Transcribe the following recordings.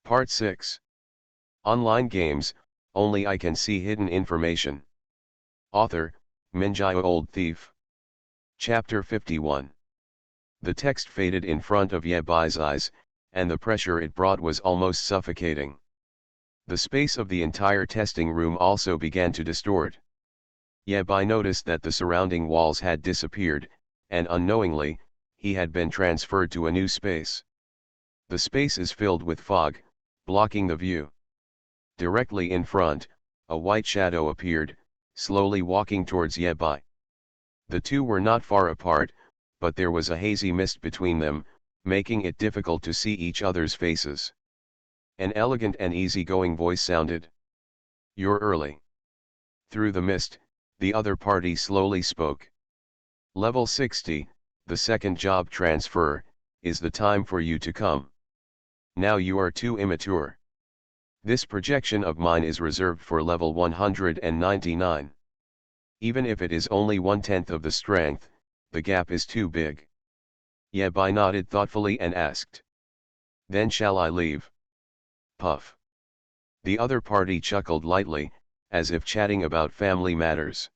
Part 6. Online games, only I can see hidden information. Author, Minjio Old Thief. Chapter 51. The text faded in front of Yebai's eyes, and the pressure it brought was almost suffocating. The space of the entire testing room also began to distort. Yebai noticed that the surrounding walls had disappeared, and unknowingly, he had been transferred to a new space. The space is filled with fog, blocking the view. Directly in front, a white shadow appeared, slowly walking towards Yebai. The two were not far apart, but there was a hazy mist between them, making it difficult to see each other's faces. An elegant and easygoing voice sounded. "You're early." Through the mist, the other party slowly spoke. "Level 60, the second job transfer, is the time for you to come. Now you are too immature. This projection of mine is reserved for level 199. Even if it is only 1/10 of the strength, the gap is too big." Yebai nodded thoughtfully and asked. "Then shall I leave?" Puff. The other party chuckled lightly, as if chatting about family matters.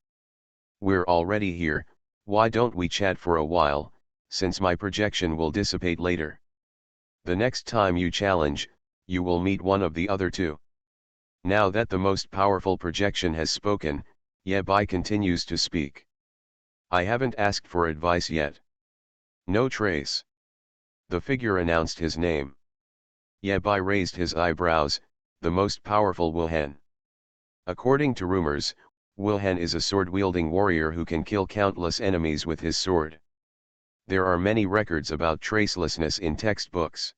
"We're already here, why don't we chat for a while, since my projection will dissipate later. The next time you challenge, you will meet one of the other two." Now that the most powerful projection has spoken, Yebai continues to speak. "I haven't asked for advice yet." "No trace." The figure announced his name. Yebai raised his eyebrows. "The most powerful Wilhen." According to rumors, Wilhen is a sword-wielding warrior who can kill countless enemies with his sword. There are many records about tracelessness in textbooks.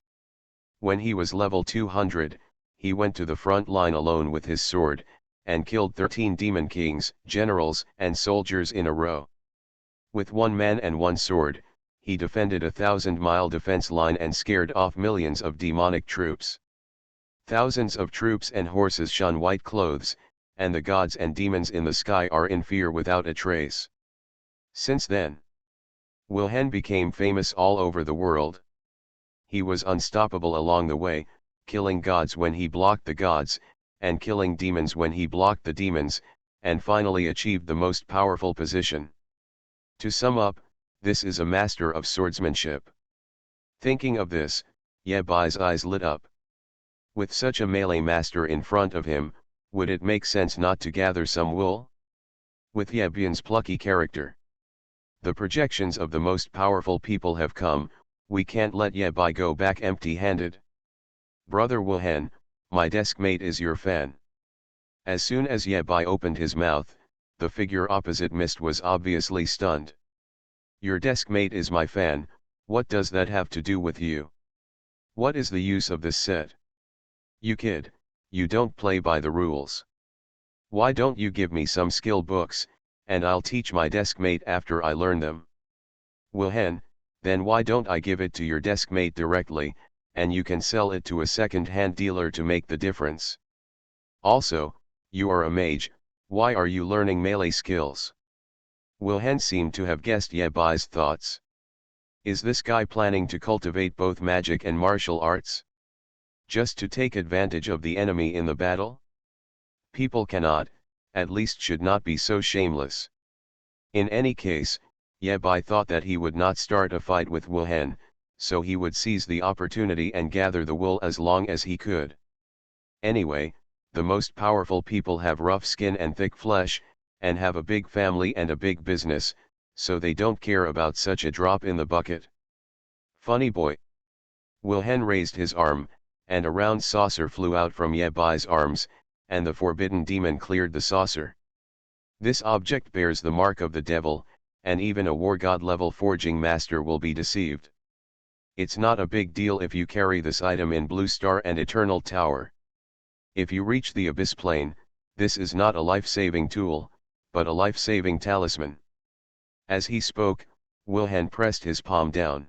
When he was level 200, he went to the front line alone with his sword, and killed 13 demon kings, generals, and soldiers in a row. With one man and one sword, he defended a 1,000-mile defense line and scared off millions of demonic troops. Thousands of troops and horses shun white clothes, and the gods and demons in the sky are in fear without a trace. Since then, Wilhen became famous all over the world. He was unstoppable along the way, killing gods when he blocked the gods, and killing demons when he blocked the demons, and finally achieved the most powerful position. To sum up, this is a master of swordsmanship. Thinking of this, Yebai's eyes lit up. With such a melee master in front of him, would it make sense not to gather some wool? With Yebian's plucky character, the projections of the most powerful people have come, we can't let Yebai go back empty-handed. "Brother Wilhen, my deskmate is your fan." As soon as Yebai opened his mouth, the figure opposite missed was obviously stunned. "Your deskmate is my fan, what does that have to do with you? What is the use of this set? You kid, you don't play by the rules. Why don't you give me some skill books, and I'll teach my deskmate after I learn them." "Wilhen, then why don't I give it to your deskmate directly, and you can sell it to a second-hand dealer to make the difference? Also, you are a mage, why are you learning melee skills?" Wilhen seemed to have guessed Yebai's thoughts. Is this guy planning to cultivate both magic and martial arts? Just to take advantage of the enemy in the battle? People cannot, at least should not be so shameless. In any case, Yebai thought that he would not start a fight with Wilhen, so he would seize the opportunity and gather the wool as long as he could. Anyway, the most powerful people have rough skin and thick flesh, and have a big family and a big business, so they don't care about such a drop in the bucket. Funny boy. Wilhen raised his arm, and a round saucer flew out from Yebai's arms, and the forbidden demon cleared the saucer. This object bears the mark of the devil, and even a war god level forging master will be deceived. It's not a big deal if you carry this item in Blue Star and Eternal Tower. If you reach the Abyss Plane, this is not a life-saving tool, but a life-saving talisman. As he spoke, Wilhen pressed his palm down.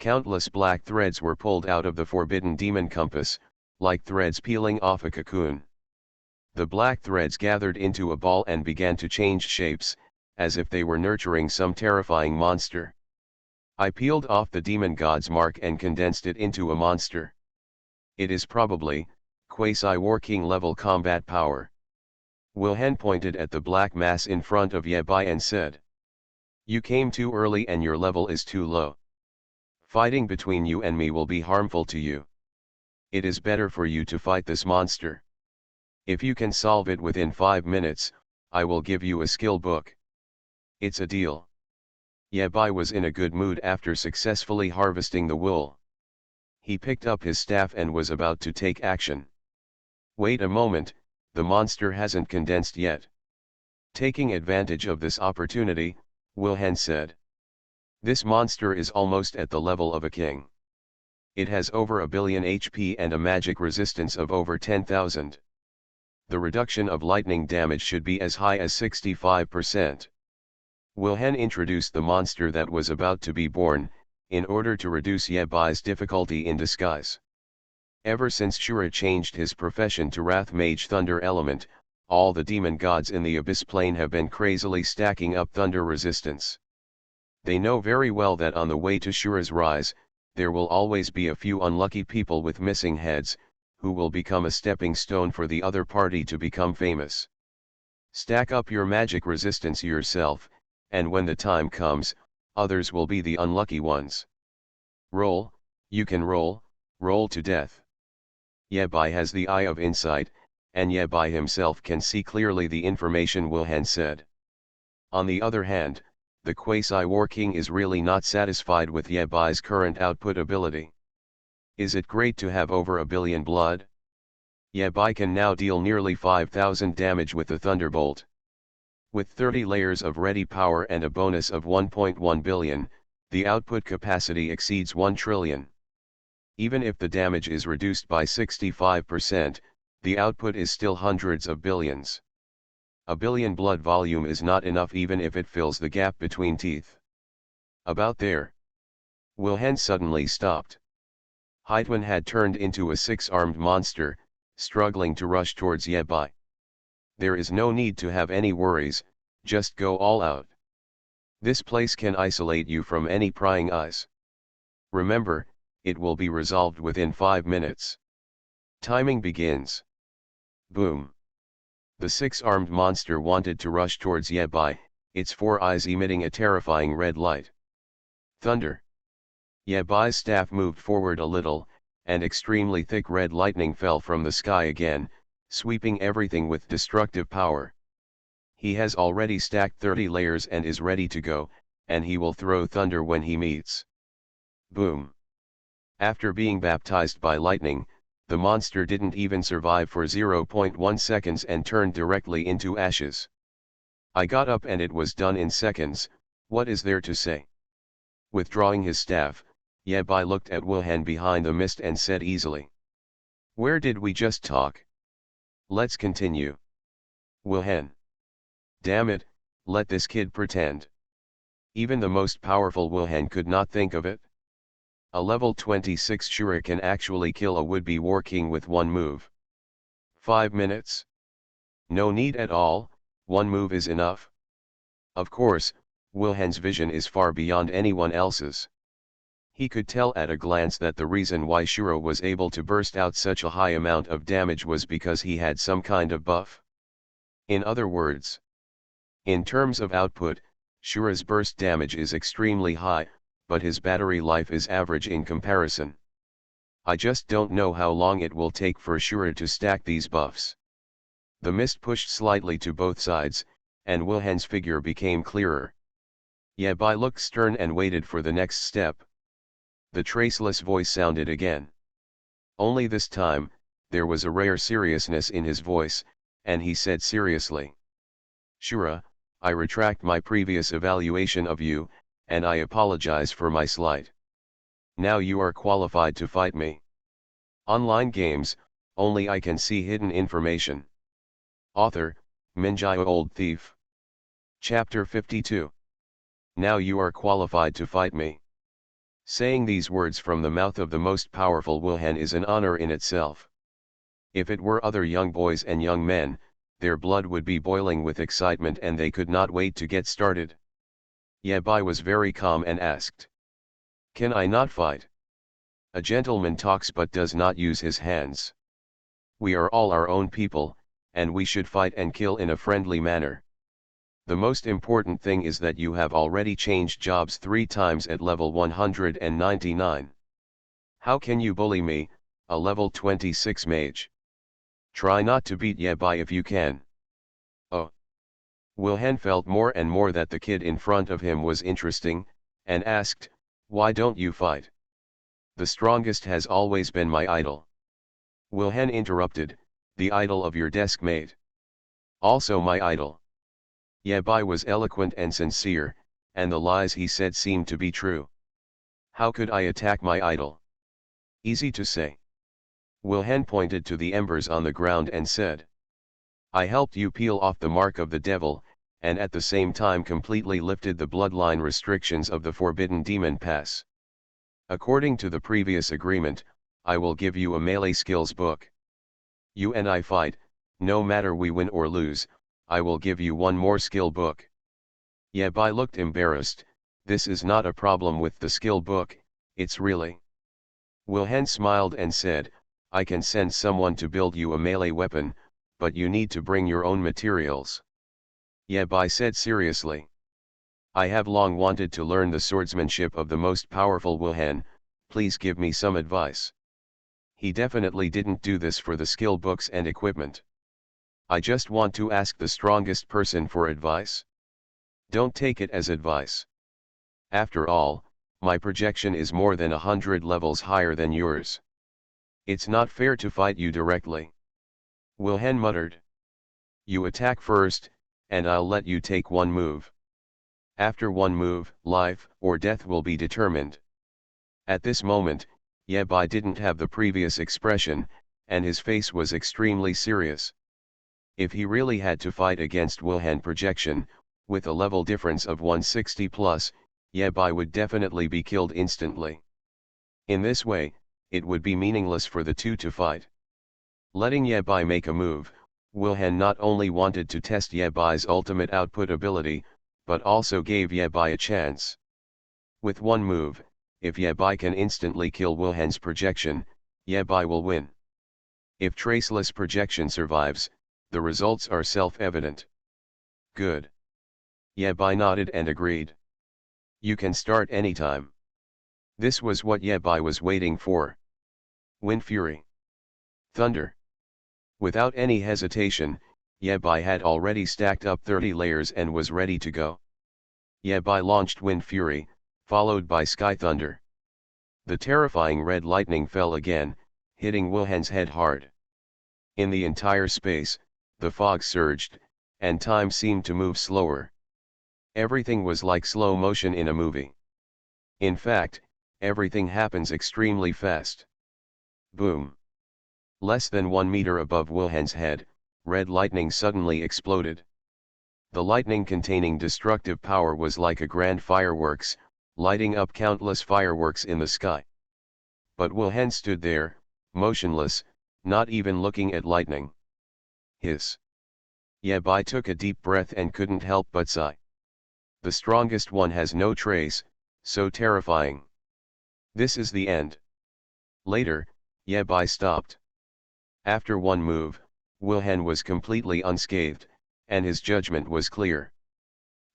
Countless black threads were pulled out of the forbidden demon compass, like threads peeling off a cocoon. The black threads gathered into a ball and began to change shapes, as if they were nurturing some terrifying monster. I peeled off the demon god's mark and condensed it into a monster. It is probably, quasi-working level combat power. Wilhelm pointed at the black mass in front of Ye Bai and said. You came too early and your level is too low. Fighting between you and me will be harmful to you. It is better for you to fight this monster. If you can solve it within 5 minutes, I will give you a skill book. It's a deal. Ye Bai was in a good mood after successfully harvesting the wool. He picked up his staff and was about to take action. Wait a moment, the monster hasn't condensed yet. Taking advantage of this opportunity, Wilhelm said. This monster is almost at the level of a king. It has over a billion HP and a magic resistance of over 10,000. The reduction of lightning damage should be as high as 65%. Wilhelm introduced the monster that was about to be born, in order to reduce Ye Bai's difficulty in disguise. Ever since Shura changed his profession to Wrath Mage Thunder Element, all the demon gods in the Abyss Plane have been crazily stacking up thunder resistance. They know very well that on the way to Shura's rise, there will always be a few unlucky people with missing heads, who will become a stepping stone for the other party to become famous. Stack up your magic resistance yourself, and when the time comes, others will be the unlucky ones. Roll, you can roll, roll to death. Ye Bai has the eye of insight, and Ye Bai himself can see clearly the information Wilhelm said. On the other hand, the Quasi-War King is really not satisfied with Ye Bai's current output ability. Is it great to have over a billion blood? Ye Bai can now deal nearly 5,000 damage with the Thunderbolt. With 30 layers of ready power and a bonus of 1.1 billion, the output capacity exceeds 1 trillion. Even if the damage is reduced by 65%, the output is still hundreds of billions. A billion blood volume is not enough even if it fills the gap between teeth. About there. Wilhelm suddenly stopped. Heidwin had turned into a 6-armed monster, struggling to rush towards Ye Bai. There is no need to have any worries, just go all out. This place can isolate you from any prying eyes. Remember, it will be resolved within 5 minutes. Timing begins. Boom. The 6-armed monster wanted to rush towards Ye Bai, its 4 eyes emitting a terrifying red light. Thunder. Ye Bai's staff moved forward a little, and extremely thick red lightning fell from the sky again, sweeping everything with destructive power. He has already stacked 30 layers and is ready to go, and he will throw thunder when he meets. Boom. After being baptized by lightning, the monster didn't even survive for 0.1 seconds and turned directly into ashes. I got up and it was done in seconds. What is there to say? Withdrawing his staff, Ye Bai looked at Wilhelm behind the mist and said easily. Where did we just talk? Let's continue. Wilhelm. Damn it, let this kid pretend. Even the most powerful Wilhelm could not think of it. A level 26 Shura can actually kill a would-be war king with one move. 5 minutes? No need at all, one move is enough. Of course, Wilhelm's vision is far beyond anyone else's. He could tell at a glance that the reason why Shura was able to burst out such a high amount of damage was because he had some kind of buff. In other words, in terms of output, Shura's burst damage is extremely high, but his battery life is average in comparison. I just don't know how long it will take for Shura to stack these buffs. The mist pushed slightly to both sides, and Wilhelm's figure became clearer. Ye Bai looked stern and waited for the next step. The traceless voice sounded again. Only this time, there was a rare seriousness in his voice, and he said seriously. Shura, I retract my previous evaluation of you, and I apologize for my slight. Now you are qualified to fight me. Online games, only I can see hidden information. Author, Minjai Old Thief. Chapter 52. Now you are qualified to fight me. Saying these words from the mouth of the most powerful Wilhelm is an honor in itself. If it were other young boys and young men, their blood would be boiling with excitement and they could not wait to get started. Ye Bai was very calm and asked. Can I not fight? A gentleman talks but does not use his hands. We are all our own people, and we should fight and kill in a friendly manner. The most important thing is that you have already changed jobs 3 times at level 199. How can you bully me, a level 26 mage? Try not to beat Yabai if you can. Oh. Wilhelm felt more and more that the kid in front of him was interesting, and asked, "Why don't you fight? The strongest has always been my idol." Wilhelm interrupted, "The idol of your desk mate. Also my idol." Yabai was eloquent and sincere, and the lies he said seemed to be true. How could I attack my idol? Easy to say. Wilhelm pointed to the embers on the ground and said, "I helped you peel off the mark of the devil, and at the same time completely lifted the bloodline restrictions of the Forbidden Demon Pass. According to the previous agreement, I will give you a melee skills book. You and I fight, no matter we win or lose, I will give you one more skill book." Yabai looked embarrassed. "This is not a problem with the skill book, it's really." Wilhelm smiled and said, "I can send someone to build you a melee weapon, but you need to bring your own materials." Yabai said seriously, "I have long wanted to learn the swordsmanship of the most powerful Wilhelm, please give me some advice." He definitely didn't do this for the skill books and equipment. "I just want to ask the strongest person for advice. Don't take it as advice. After all, my projection is more than 100 levels higher than yours. It's not fair to fight you directly." Wilhelm muttered. "You attack first, and I'll let you take one move. After one move, life or death will be determined." At this moment, Yabai didn't have the previous expression, and his face was extremely serious. If he really had to fight against Wilhelm projection, with a level difference of 160 plus, Yabai would definitely be killed instantly. In this way, it would be meaningless for the two to fight. Letting Yabai make a move, Wilhelm not only wanted to test Yabai's ultimate output ability, but also gave Yabai a chance. With one move, if Yabai can instantly kill Wilhelm's projection, Yabai will win. If traceless projection survives, the results are self-evident. Good. Yabai nodded and agreed. "You can start anytime." This was what Yabai was waiting for. Wind Fury. Thunder. Without any hesitation, Yabai had already stacked up 30 layers and was ready to go. Yabai launched Wind Fury, followed by Sky Thunder. The terrifying red lightning fell again, hitting Wilhelm's head hard. In the entire space, the fog surged, and time seemed to move slower. Everything was like slow motion in a movie. In fact, everything happens extremely fast. Boom. Less than 1 meter above Wilhelm's head, red lightning suddenly exploded. The lightning containing destructive power was like a grand fireworks, lighting up countless fireworks in the sky. But Wilhelm stood there, motionless, not even looking at lightning. Hiss. Yabai took a deep breath and couldn't help but sigh. The strongest one has no trace, so terrifying. This is the end. Later, Yabai stopped. After one move, Wilhelm was completely unscathed, and his judgment was clear.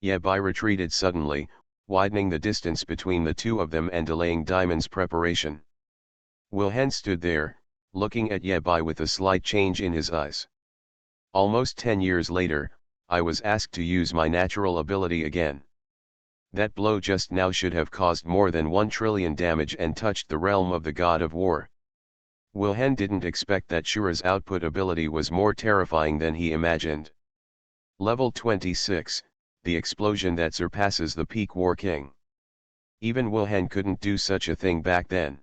Yabai retreated suddenly, widening the distance between the two of them and delaying Diamond's preparation. Wilhelm stood there, looking at Yabai with a slight change in his eyes. Almost 10 years later, I was asked to use my natural ability again. That blow just now should have caused more than 1 trillion damage and touched the realm of the god of war. Wilhelm didn't expect that Shura's output ability was more terrifying than he imagined. Level 26, the explosion that surpasses the peak War King. Even Wilhelm couldn't do such a thing back then.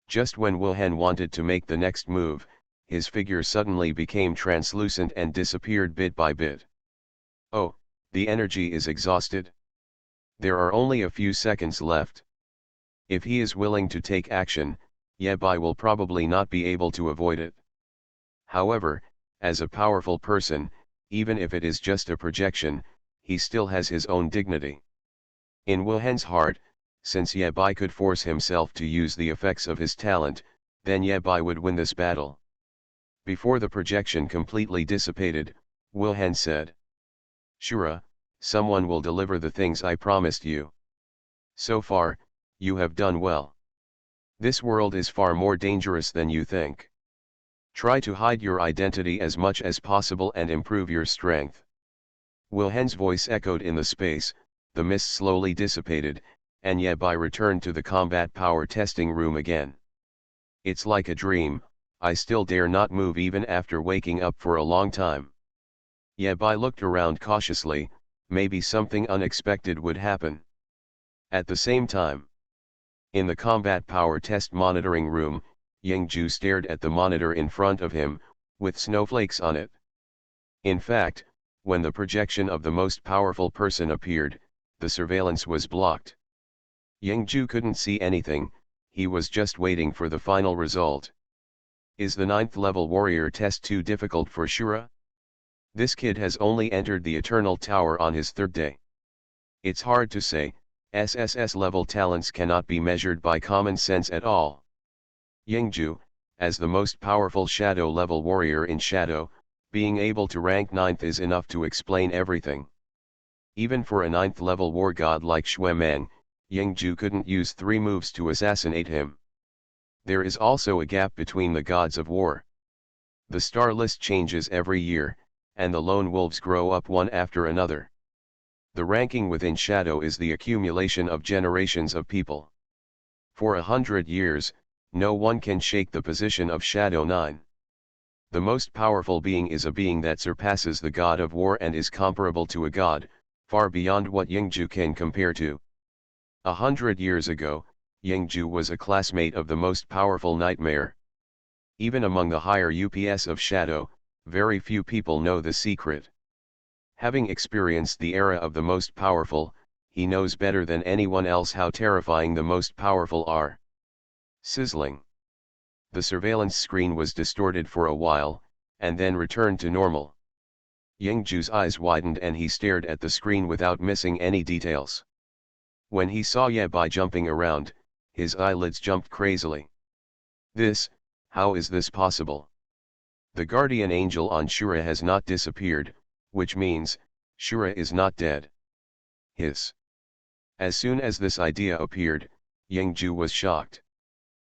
Just when Wilhelm wanted to make the next move, his figure suddenly became translucent and disappeared bit by bit. Oh, the energy is exhausted. There are only a few seconds left. If he is willing to take action, Yabai will probably not be able to avoid it. However, as a powerful person, even if it is just a projection, he still has his own dignity. In Wilhelm's heart, since Yabai could force himself to use the effects of his talent, then Yabai would win this battle. Before the projection completely dissipated, Wilhan said, "Shura, someone will deliver the things I promised you. So far, you have done well. This world is far more dangerous than you think. Try to hide your identity as much as possible and improve your strength." Wilhelm's voice echoed in the space, the mist slowly dissipated, and Yabai returned to the combat power testing room again. "It's like a dream, I still dare not move even after waking up for a long time." Yabai looked around cautiously, maybe something unexpected would happen. At the same time, in the combat power test monitoring room, Yingju stared at the monitor in front of him, with snowflakes on it. In fact, when the projection of the most powerful person appeared, the surveillance was blocked. Yingju couldn't see anything, he was just waiting for the final result. Is the 9th level warrior test too difficult for Shura? This kid has only entered the Eternal Tower on his 3rd day. It's hard to say, SSS level talents cannot be measured by common sense at all. Yingju, as the most powerful shadow level warrior in Shadow, being able to rank 9th is enough to explain everything. Even for a 9th level war god like Xuemeng, Yingju couldn't use 3 moves to assassinate him. There is also a gap between the gods of war. The star list changes every year, and the lone wolves grow up one after another. The ranking within Shadow is the accumulation of generations of people. For 100 years, no one can shake the position of Shadow 9. The most powerful being is a being that surpasses the god of war and is comparable to a god, far beyond what Yingju can compare to. 100 years ago, Yingju was a classmate of the most powerful nightmare. Even among the higher UPS of Shadow, very few people know the secret. Having experienced the era of the most powerful, he knows better than anyone else how terrifying the most powerful are. Sizzling. The surveillance screen was distorted for a while, and then returned to normal. Yingju's eyes widened and he stared at the screen without missing any details. When he saw Yabai jumping around, his eyelids jumped crazily. How is this possible? The guardian angel on Shura has not disappeared, which means, Shura is not dead. Hiss. As soon as this idea appeared, Yingju was shocked.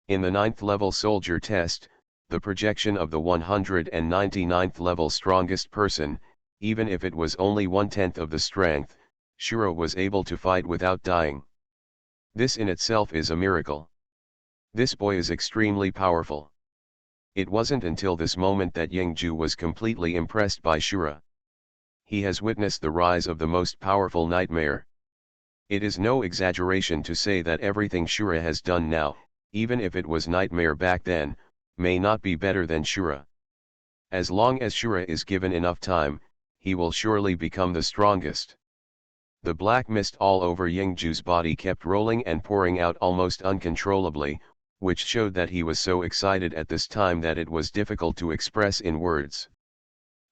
In the 9th level soldier test, the projection of the 199th level strongest person, even if it was only 1/10 of the strength, Shura was able to fight without dying. This in itself is a miracle. This boy is extremely powerful. It wasn't until this moment that Yingju was completely impressed by Shura. He has witnessed the rise of the most powerful nightmare. It is no exaggeration to say that everything Shura has done now, even if it was nightmare back then, may not be better than Shura. As long as Shura is given enough time, he will surely become the strongest. The black mist all over Yingju's body kept rolling and pouring out almost uncontrollably, which showed that he was so excited at this time that it was difficult to express in words.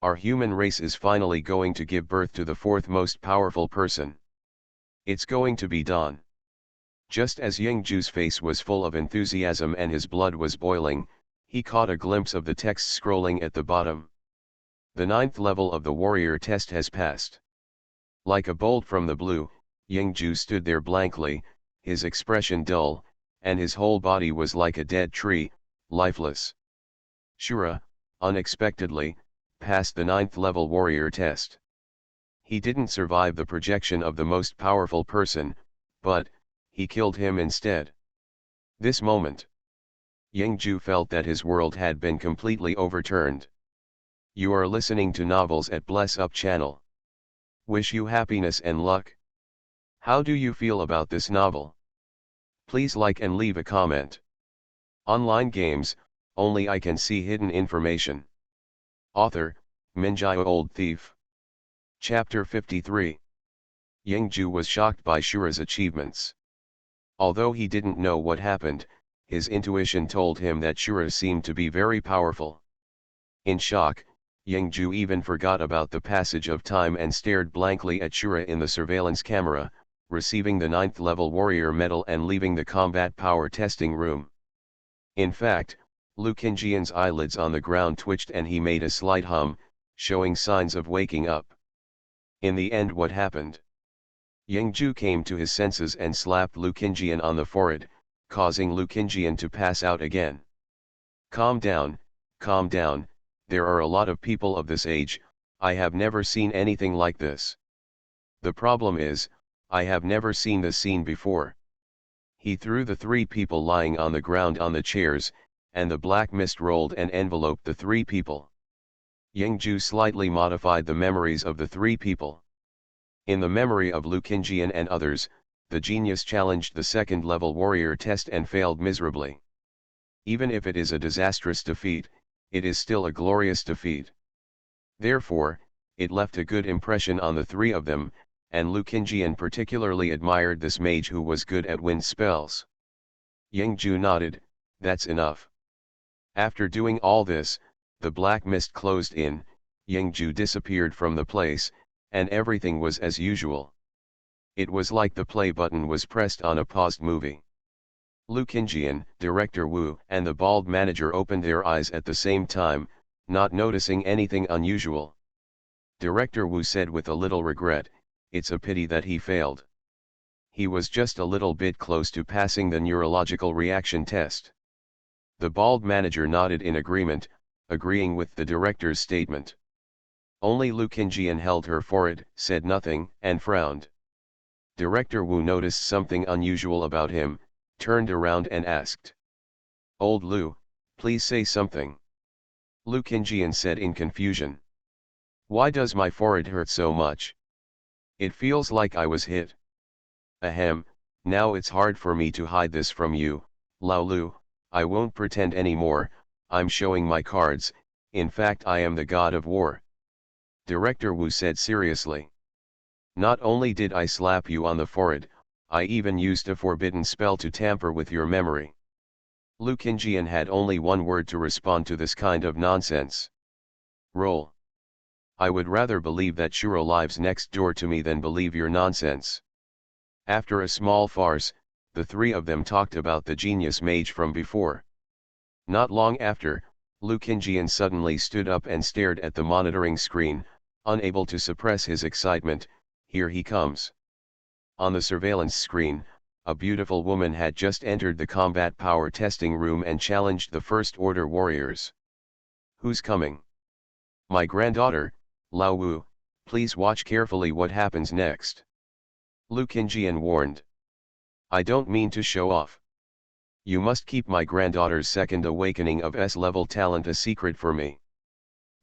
Our human race is finally going to give birth to the 4th most powerful person. It's going to be done. Just as Yingju's face was full of enthusiasm and his blood was boiling, he caught a glimpse of the text scrolling at the bottom. The 9th level of the warrior test has passed. Like a bolt from the blue, Yingju stood there blankly, his expression dull, and his whole body was like a dead tree, lifeless. Shura, unexpectedly, passed the 9th level warrior test. He didn't survive the projection of the most powerful person, but he killed him instead. This moment, Yingju felt that his world had been completely overturned. You are listening to Novels at Bless Up channel. Wish you happiness and luck. How do you feel about this novel? Please like and leave a comment. Online games, only I can see hidden information. Author, Minjio Old Thief. Chapter 53. Yingju was shocked by Shura's achievements. Although he didn't know what happened, his intuition told him that Shura seemed to be very powerful. In shock, Yingju even forgot about the passage of time and stared blankly at Shura in the surveillance camera, receiving the 9th level warrior medal and leaving the combat power testing room. In fact, Lu Qingjian's eyelids on the ground twitched and he made a slight hum, showing signs of waking up. In the end, what happened? Yingzhu came to his senses and slapped Lu Qingjian on the forehead, causing Lu Qingjian to pass out again. Calm down, there are a lot of people of this age, I have never seen anything like this. The problem is, I have never seen this scene before. He threw the 3 people lying on the ground on the chairs, and the black mist rolled and enveloped the 3 people. Yingzhu slightly modified the memories of the 3 people. In the memory of Lu Qingjian and others, the genius challenged the 2nd level warrior test and failed miserably. Even if it is a disastrous defeat, it is still a glorious defeat. Therefore, it left a good impression on the 3 of them, and Lu Qingjian particularly admired this mage who was good at wind spells. Yingzhu nodded, that's enough. After doing all this, the black mist closed in, Yingzhu disappeared from the place, and everything was as usual. It was like the play button was pressed on a paused movie. Lu Qingjian, Director Wu, and the bald manager opened their eyes at the same time, not noticing anything unusual. Director Wu said with a little regret, it's a pity that he failed. He was just a little bit close to passing the neurological reaction test. The bald manager nodded in agreement, agreeing with the director's statement. Only Lu Qingjian held her forehead, said nothing, and frowned. Director Wu noticed something unusual about him, turned around and asked. Old Lu, please say something. Lu Qingjian said in confusion. Why does my forehead hurt so much? It feels like I was hit. Ahem, now it's hard for me to hide this from you, Lao Lu, I won't pretend anymore, I'm showing my cards, in fact I am the god of war. Director Wu said seriously. Not only did I slap you on the forehead, I even used a forbidden spell to tamper with your memory. Lu Qingjian had only one word to respond to this kind of nonsense. Roll. I would rather believe that Shura lives next door to me than believe your nonsense. After a small farce, the 3 of them talked about the genius mage from before. Not long after, Lu Qingjian suddenly stood up and stared at the monitoring screen, unable to suppress his excitement. Here he comes. On the surveillance screen, a beautiful woman had just entered the combat power testing room and challenged the First Order warriors. Who's coming? My granddaughter, Lao Wu, please watch carefully what happens next. Lu Qingjian warned. I don't mean to show off. You must keep my granddaughter's second awakening of S-level talent a secret for me.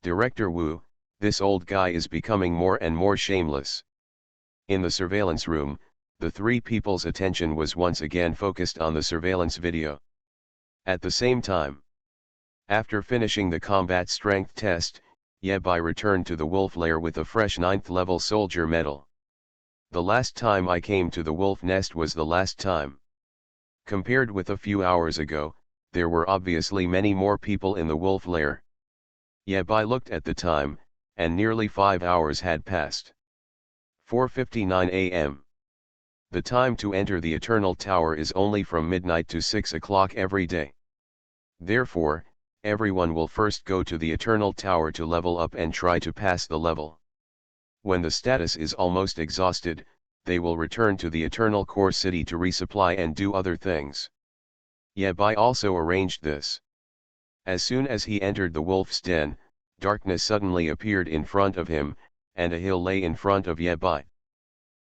Director Wu, this old guy is becoming more and more shameless. In the surveillance room, the 3 people's attention was once again focused on the surveillance video. At the same time, after finishing the combat strength test, Ye Bai returned to the wolf lair with a fresh 9th level soldier medal. The last time I came to the wolf nest was the last time. Compared with a few hours ago, there were obviously many more people in the wolf lair. Ye Bai looked at the time, and nearly 5 hours had passed. 4:59 a.m. The time to enter the Eternal Tower is only from midnight to 6 o'clock every day. Therefore, everyone will first go to the Eternal Tower to level up and try to pass the level. When the status is almost exhausted, they will return to the Eternal Core City to resupply and do other things. Ye Bai also arranged this. As soon as he entered the wolf's den, darkness suddenly appeared in front of him, and a hill lay in front of Ye Bai.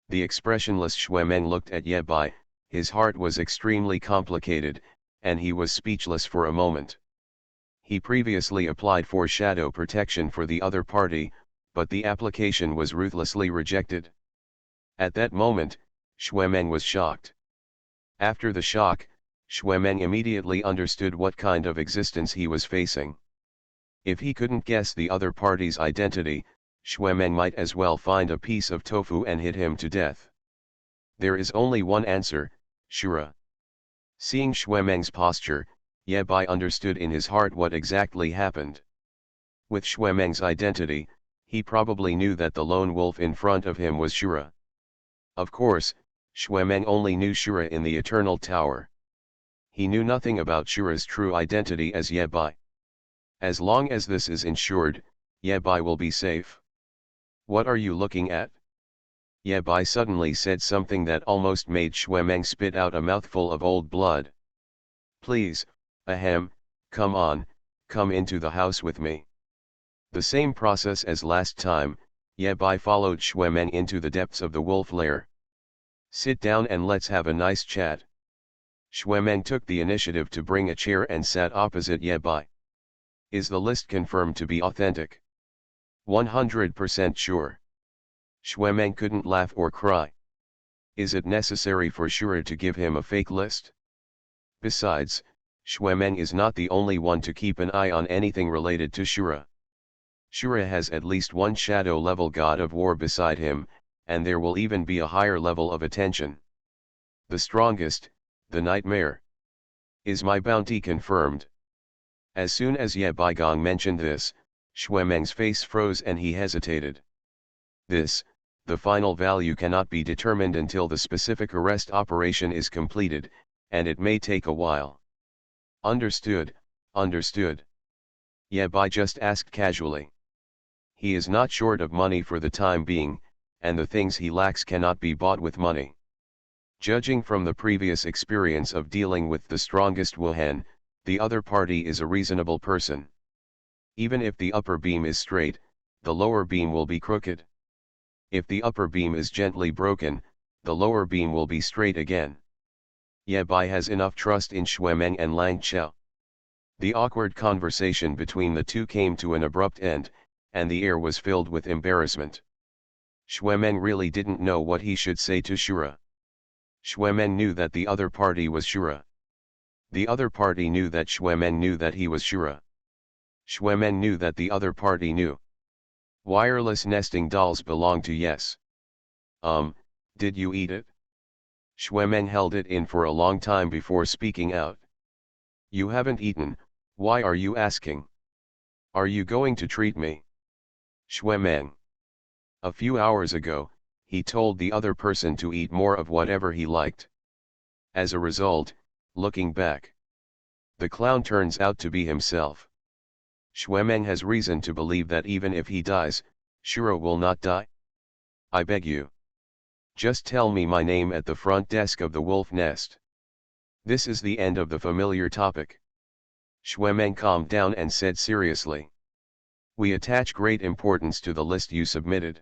The expressionless Xuemeng looked at Ye Bai, his heart was extremely complicated, and he was speechless for a moment. He previously applied for shadow protection for the other party, but the application was ruthlessly rejected. At that moment, Xuemeng was shocked. After the shock, Xuemeng immediately understood what kind of existence he was facing. If he couldn't guess the other party's identity, Xuemeng might as well find a piece of tofu and hit him to death. There is only one answer, Shura. Seeing Xuemeng's posture, Ye Bai understood in his heart what exactly happened. With Xuemeng's identity, he probably knew that the lone wolf in front of him was Shura. Of course, Xuemeng only knew Shura in the Eternal Tower. He knew nothing about Shura's true identity as Ye Bai. As long as this is ensured, Ye Bai will be safe. What are you looking at? Ye Bai suddenly said something that almost made Xuemeng spit out a mouthful of old blood. Please, ahem, come on, come into the house with me. The same process as last time, Ye Bai followed Xuemeng into the depths of the wolf lair. Sit down and let's have a nice chat. Xuemeng took the initiative to bring a chair and sat opposite Ye Bai. Is the list confirmed to be authentic? 100% sure. Xuemeng couldn't laugh or cry. Is it necessary for Shura to give him a fake list? Besides, Xuemeng is not the only one to keep an eye on anything related to Shura. Shura has at least one shadow-level god of war beside him, and there will even be a higher level of attention. The strongest, the nightmare. Is my bounty confirmed? As soon as Ye Baigong mentioned this, Xuemeng's face froze and he hesitated. This, the final value cannot be determined until the specific arrest operation is completed, and it may take a while. Understood, understood. Ye Bai just asked casually. He is not short of money for the time being, and the things he lacks cannot be bought with money. Judging from the previous experience of dealing with the strongest Wuhan, the other party is a reasonable person. Even if the upper beam is straight, the lower beam will be crooked. If the upper beam is gently broken, the lower beam will be straight again. Ye Bai has enough trust in Xuemeng and Lang Qiao. The awkward conversation between the two came to an abrupt end, and the air was filled with embarrassment. Xuemeng really didn't know what he should say to Shura. Xuemeng knew that the other party was Shura. The other party knew that Xuemeng knew that he was Shura. Xuemeng knew that the other party knew. Wireless nesting dolls belong to Yes. Did you eat it? Xuemeng held it in for a long time before speaking out. You haven't eaten, why are you asking? Are you going to treat me? Xuemeng. A few hours ago, he told the other person to eat more of whatever he liked. As a result, looking back, the clown turns out to be himself. Xuemeng has reason to believe that even if he dies, Shura will not die. I beg you. Just tell me my name at the front desk of the wolf nest. This is the end of the familiar topic. Xuemeng calmed down and said seriously. We attach great importance to the list you submitted.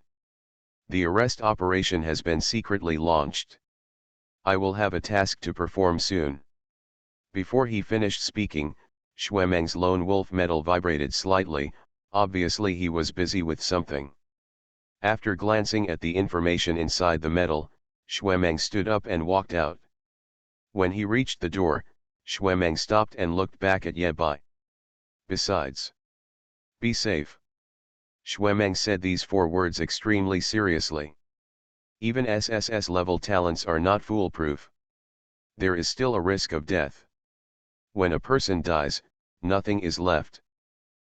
The arrest operation has been secretly launched. I will have a task to perform soon. Before he finished speaking, Xuemeng's lone wolf medal vibrated slightly, obviously he was busy with something. After glancing at the information inside the medal, Xuemeng stood up and walked out. When he reached the door, Xuemeng stopped and looked back at Ye Bai. Besides, be safe. Xuemeng said these 4 words extremely seriously. Even SSS level talents are not foolproof. There is still a risk of death. When a person dies, nothing is left.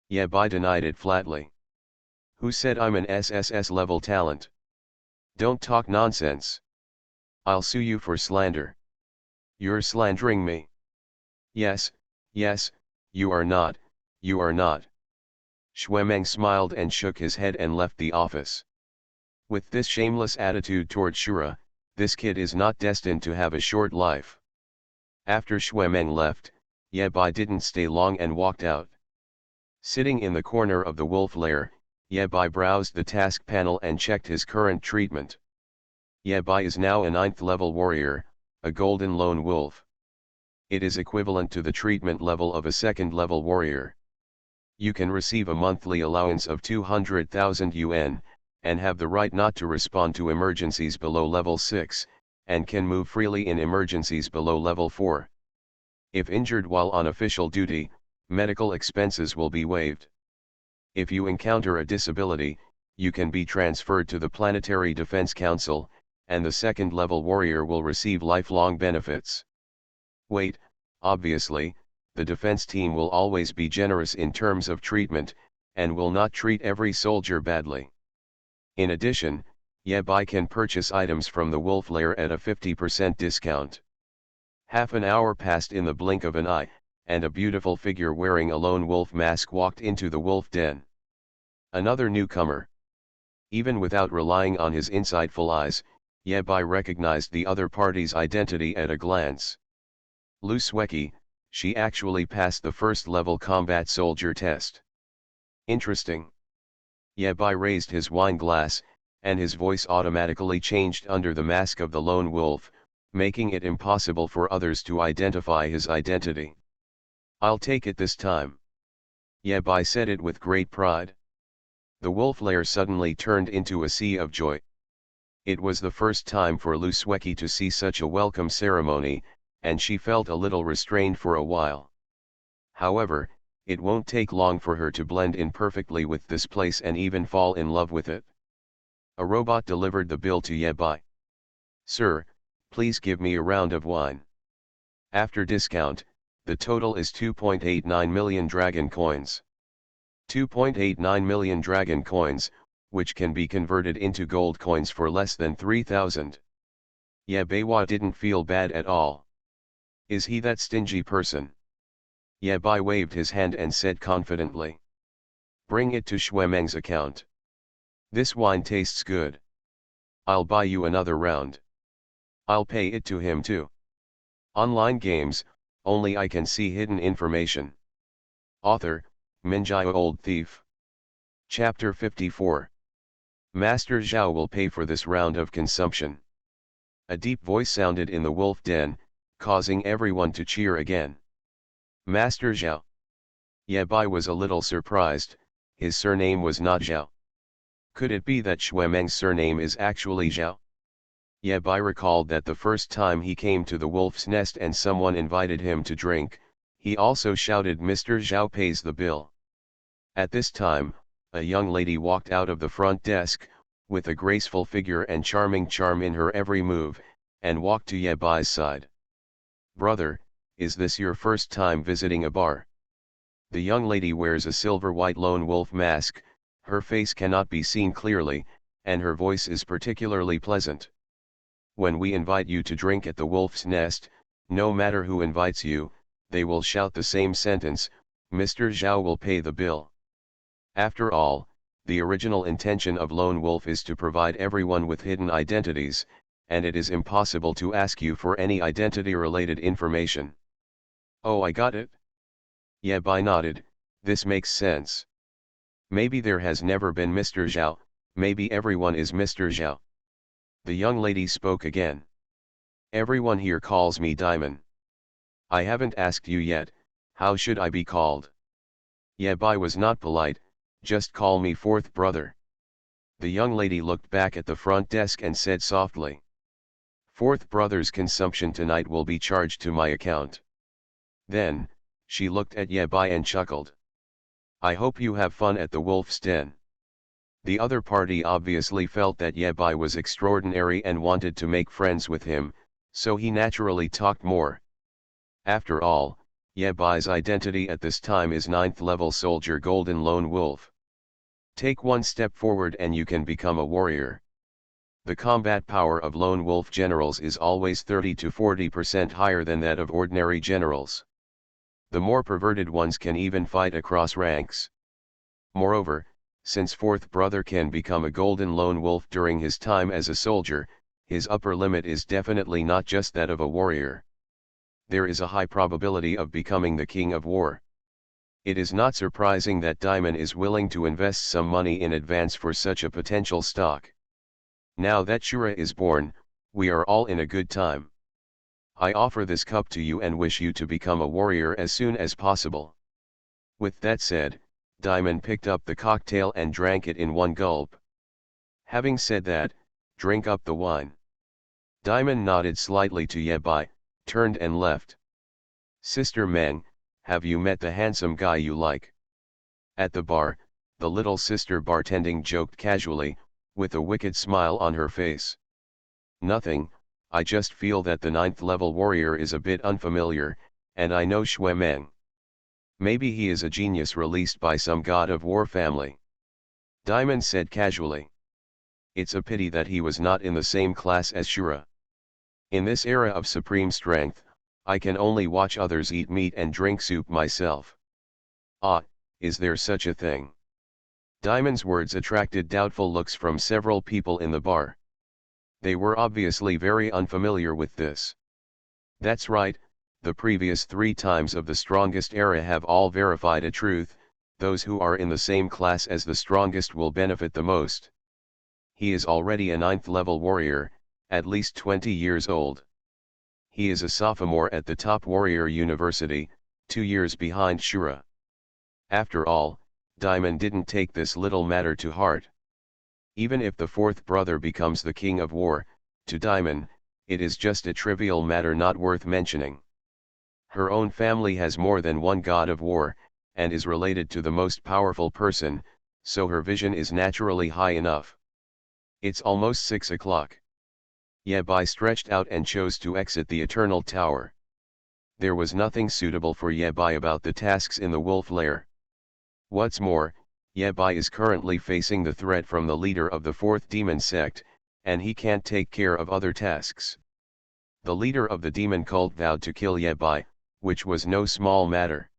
Ye Bai denied it flatly. Who said I'm an SSS level talent? Don't talk nonsense. I'll sue you for slander. You're slandering me. Yes, you are not, you are not. Xuemeng smiled and shook his head and left the office. With this shameless attitude toward Shura, this kid is not destined to have a short life. After Xuemeng left, Ye Bai didn't stay long and walked out. Sitting in the corner of the wolf lair, Ye Bai browsed the task panel and checked his current treatment. Ye Bai is now a 9th level warrior, a golden lone wolf. It is equivalent to the treatment level of a 2nd level warrior. You can receive a monthly allowance of 200,000 yuan, and have the right not to respond to emergencies below level 6, and can move freely in emergencies below level 4. If injured while on official duty, medical expenses will be waived. If you encounter a disability, you can be transferred to the Planetary Defense Council, and the 2nd level warrior will receive lifelong benefits. Wait, obviously, the defense team will always be generous in terms of treatment, and will not treat every soldier badly. In addition, Yabai can purchase items from the wolf lair at a 50% discount. Half an hour passed in the blink of an eye, and a beautiful figure wearing a lone wolf mask walked into the wolf den. Another newcomer. Even without relying on his insightful eyes, Yabai recognized the other party's identity at a glance. Lusweki, she actually passed the first-level combat soldier test. Interesting. Yabai raised his wine glass, and his voice automatically changed under the mask of the lone wolf, making it impossible for others to identify his identity. I'll take it this time. Yabai said it with great pride. The wolf lair suddenly turned into a sea of joy. It was the first time for Lusweki to see such a welcome ceremony, and she felt a little restrained for a while. However, it won't take long for her to blend in perfectly with this place and even fall in love with it. A robot delivered the bill to Yabai. Sir, please give me a round of wine. After discount, the total is 2.89 million dragon coins. 2.89 million dragon coins, which can be converted into gold coins for less than 3,000. Yabai didn't feel bad at all. Is he that stingy person? Yabai waved his hand and said confidently. Bring it to Shuemeng's account. This wine tastes good. I'll buy you another round. I'll pay it to him too. Online games, only I can see hidden information. Author, Minjai Old Thief. Chapter 54. Master Zhao will pay for this round of consumption. A deep voice sounded in the wolf den, causing everyone to cheer again. Master Zhao. Yabai was a little surprised, his surname was not Zhao. Could it be that Shuemeng's surname is actually Zhao? Yabai recalled that the first time he came to the wolf's nest and someone invited him to drink, he also shouted Mr. Zhao pays the bill. At this time, a young lady walked out of the front desk, with a graceful figure and charming charm in her every move, and walked to Yabai's side. Brother, is this your first time visiting a bar? The young lady wears a silver-white lone wolf mask, her face cannot be seen clearly, and her voice is particularly pleasant. When we invite you to drink at the wolf's nest, no matter who invites you, they will shout the same sentence, Mr. Zhao will pay the bill. After all, the original intention of Lone Wolf is to provide everyone with hidden identities, and it is impossible to ask you for any identity-related information. Oh, I got it? Yabai nodded, this makes sense. Maybe there has never been Mr. Zhao, maybe everyone is Mr. Zhao. The young lady spoke again. Everyone here calls me Diamond. I haven't asked you yet, how should I be called? Yabai was not polite, just call me fourth brother. The young lady looked back at the front desk and said softly. Fourth brother's consumption tonight will be charged to my account. Then, she looked at Yabai and chuckled. I hope you have fun at the wolf's den. The other party obviously felt that Yabai was extraordinary and wanted to make friends with him, so he naturally talked more. After all, Yabai's identity at this time is 9th level soldier Golden Lone Wolf. Take one step forward and you can become a warrior. The combat power of lone wolf generals is always 30 to 40% higher than that of ordinary generals. The more perverted ones can even fight across ranks. Moreover, since fourth brother can become a golden lone wolf during his time as a soldier, his upper limit is definitely not just that of a warrior. There is a high probability of becoming the king of war. It is not surprising that Diamond is willing to invest some money in advance for such a potential stock. Now that Shura is born, we are all in a good time. I offer this cup to you and wish you to become a warrior as soon as possible. With that said, Diamond picked up the cocktail and drank it in one gulp. Having said that, drink up the wine. Diamond nodded slightly to Yabai, turned and left. Sister Meng, have you met the handsome guy you like? At the bar, the little sister bartending joked casually, with a wicked smile on her face. Nothing, I just feel that the 9th level warrior is a bit unfamiliar, and I know Shui Meng. Maybe he is a genius released by some god of war family. Diamond said casually. It's a pity that he was not in the same class as Shura. In this era of supreme strength, I can only watch others eat meat and drink soup myself. Ah, is there such a thing? Diamond's words attracted doubtful looks from several people in the bar. They were obviously very unfamiliar with this. That's right, the previous 3 times of the strongest era have all verified a truth: those who are in the same class as the strongest will benefit the most. He is already a 9th level warrior, at least 20 years old. He is a sophomore at the top warrior university, 2 years behind Shura. After all, Diamond didn't take this little matter to heart. Even if the 4th brother becomes the king of war, to Diamond, it is just a trivial matter not worth mentioning. Her own family has more than one god of war, and is related to the most powerful person, so her vision is naturally high enough. It's almost 6 o'clock. Yabai stretched out and chose to exit the Eternal Tower. There was nothing suitable for Yabai about the tasks in the wolf lair. What's more, Yabai is currently facing the threat from the leader of the 4th demon sect, and he can't take care of other tasks. The leader of the demon cult vowed to kill Yabai, which was no small matter.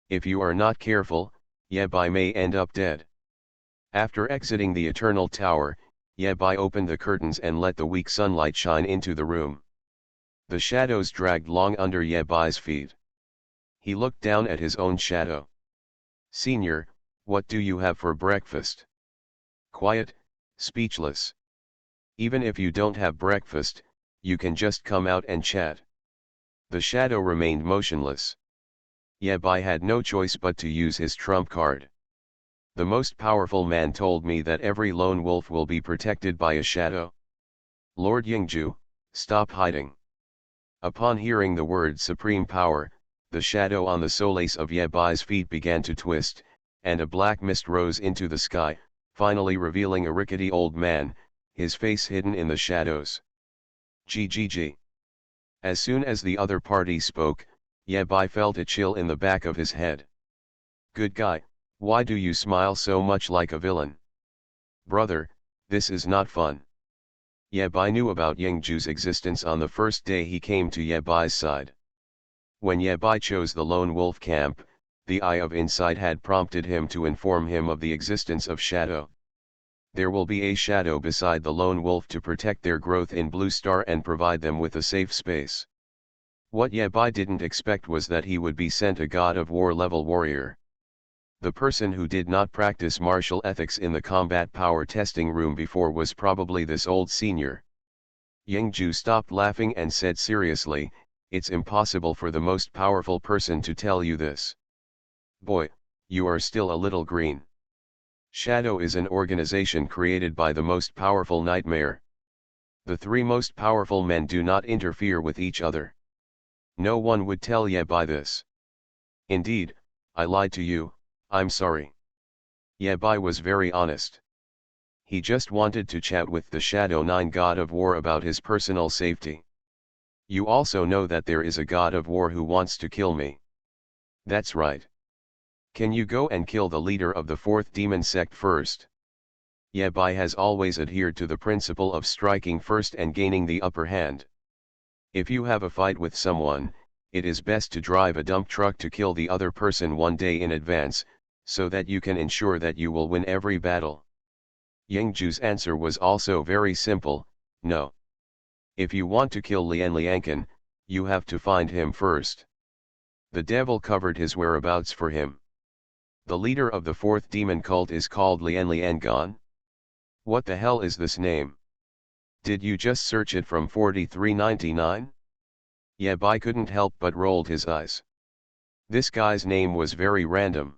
If you are not careful, Yabai may end up dead. After exiting the Eternal Tower, Yabai opened the curtains and let the weak sunlight shine into the room. The shadows dragged long under Yabai's feet. He looked down at his own shadow. "Senior, what do you have for breakfast?" Quiet, speechless. "Even if you don't have breakfast, you can just come out and chat." The shadow remained motionless. Yabai had no choice but to use his trump card. "The most powerful man told me that every lone wolf will be protected by a shadow. Lord Yingju, stop hiding." Upon hearing the word supreme power, the shadow on the solace of Yabai's feet began to twist, and a black mist rose into the sky, finally revealing a rickety old man, his face hidden in the shadows. "GGG." As soon as the other party spoke, Yabai felt a chill in the back of his head. "Good guy, why do you smile so much like a villain?" "Brother, this is not fun." Yabai knew about Yingju's existence on the first day he came to Yabai's side. When Yabai chose the lone wolf camp, the eye of insight had prompted him to inform him of the existence of shadow. There will be a shadow beside the lone wolf to protect their growth in Blue Star and provide them with a safe space. What Yabai didn't expect was that he would be sent a god of war level warrior. The person who did not practice martial ethics in the combat power testing room before was probably this old senior. Yingju stopped laughing and said seriously, "It's impossible for the most powerful person to tell you this. Boy, you are still a little green. Shadow is an organization created by the most powerful nightmare. The 3 most powerful men do not interfere with each other. No one would tell Yabai this." "Indeed, I lied to you, I'm sorry." Yabai was very honest. He just wanted to chat with the Shadow 9 god of war about his personal safety. "You also know that there is a god of war who wants to kill me." "That's right. Can you go and kill the leader of the 4th demon sect first?" Yabai has always adhered to the principle of striking first and gaining the upper hand. If you have a fight with someone, it is best to drive a dump truck to kill the other person one day in advance, so that you can ensure that you will win every battle. Yingju's answer was also very simple: no. If you want to kill Lian Liankan, you have to find him first. The devil covered his whereabouts for him. The leader of the 4th demon cult is called Lian Liangan? What the hell is this name? Did you just search it from 4399? Yabai couldn't help but rolled his eyes. This guy's name was very random.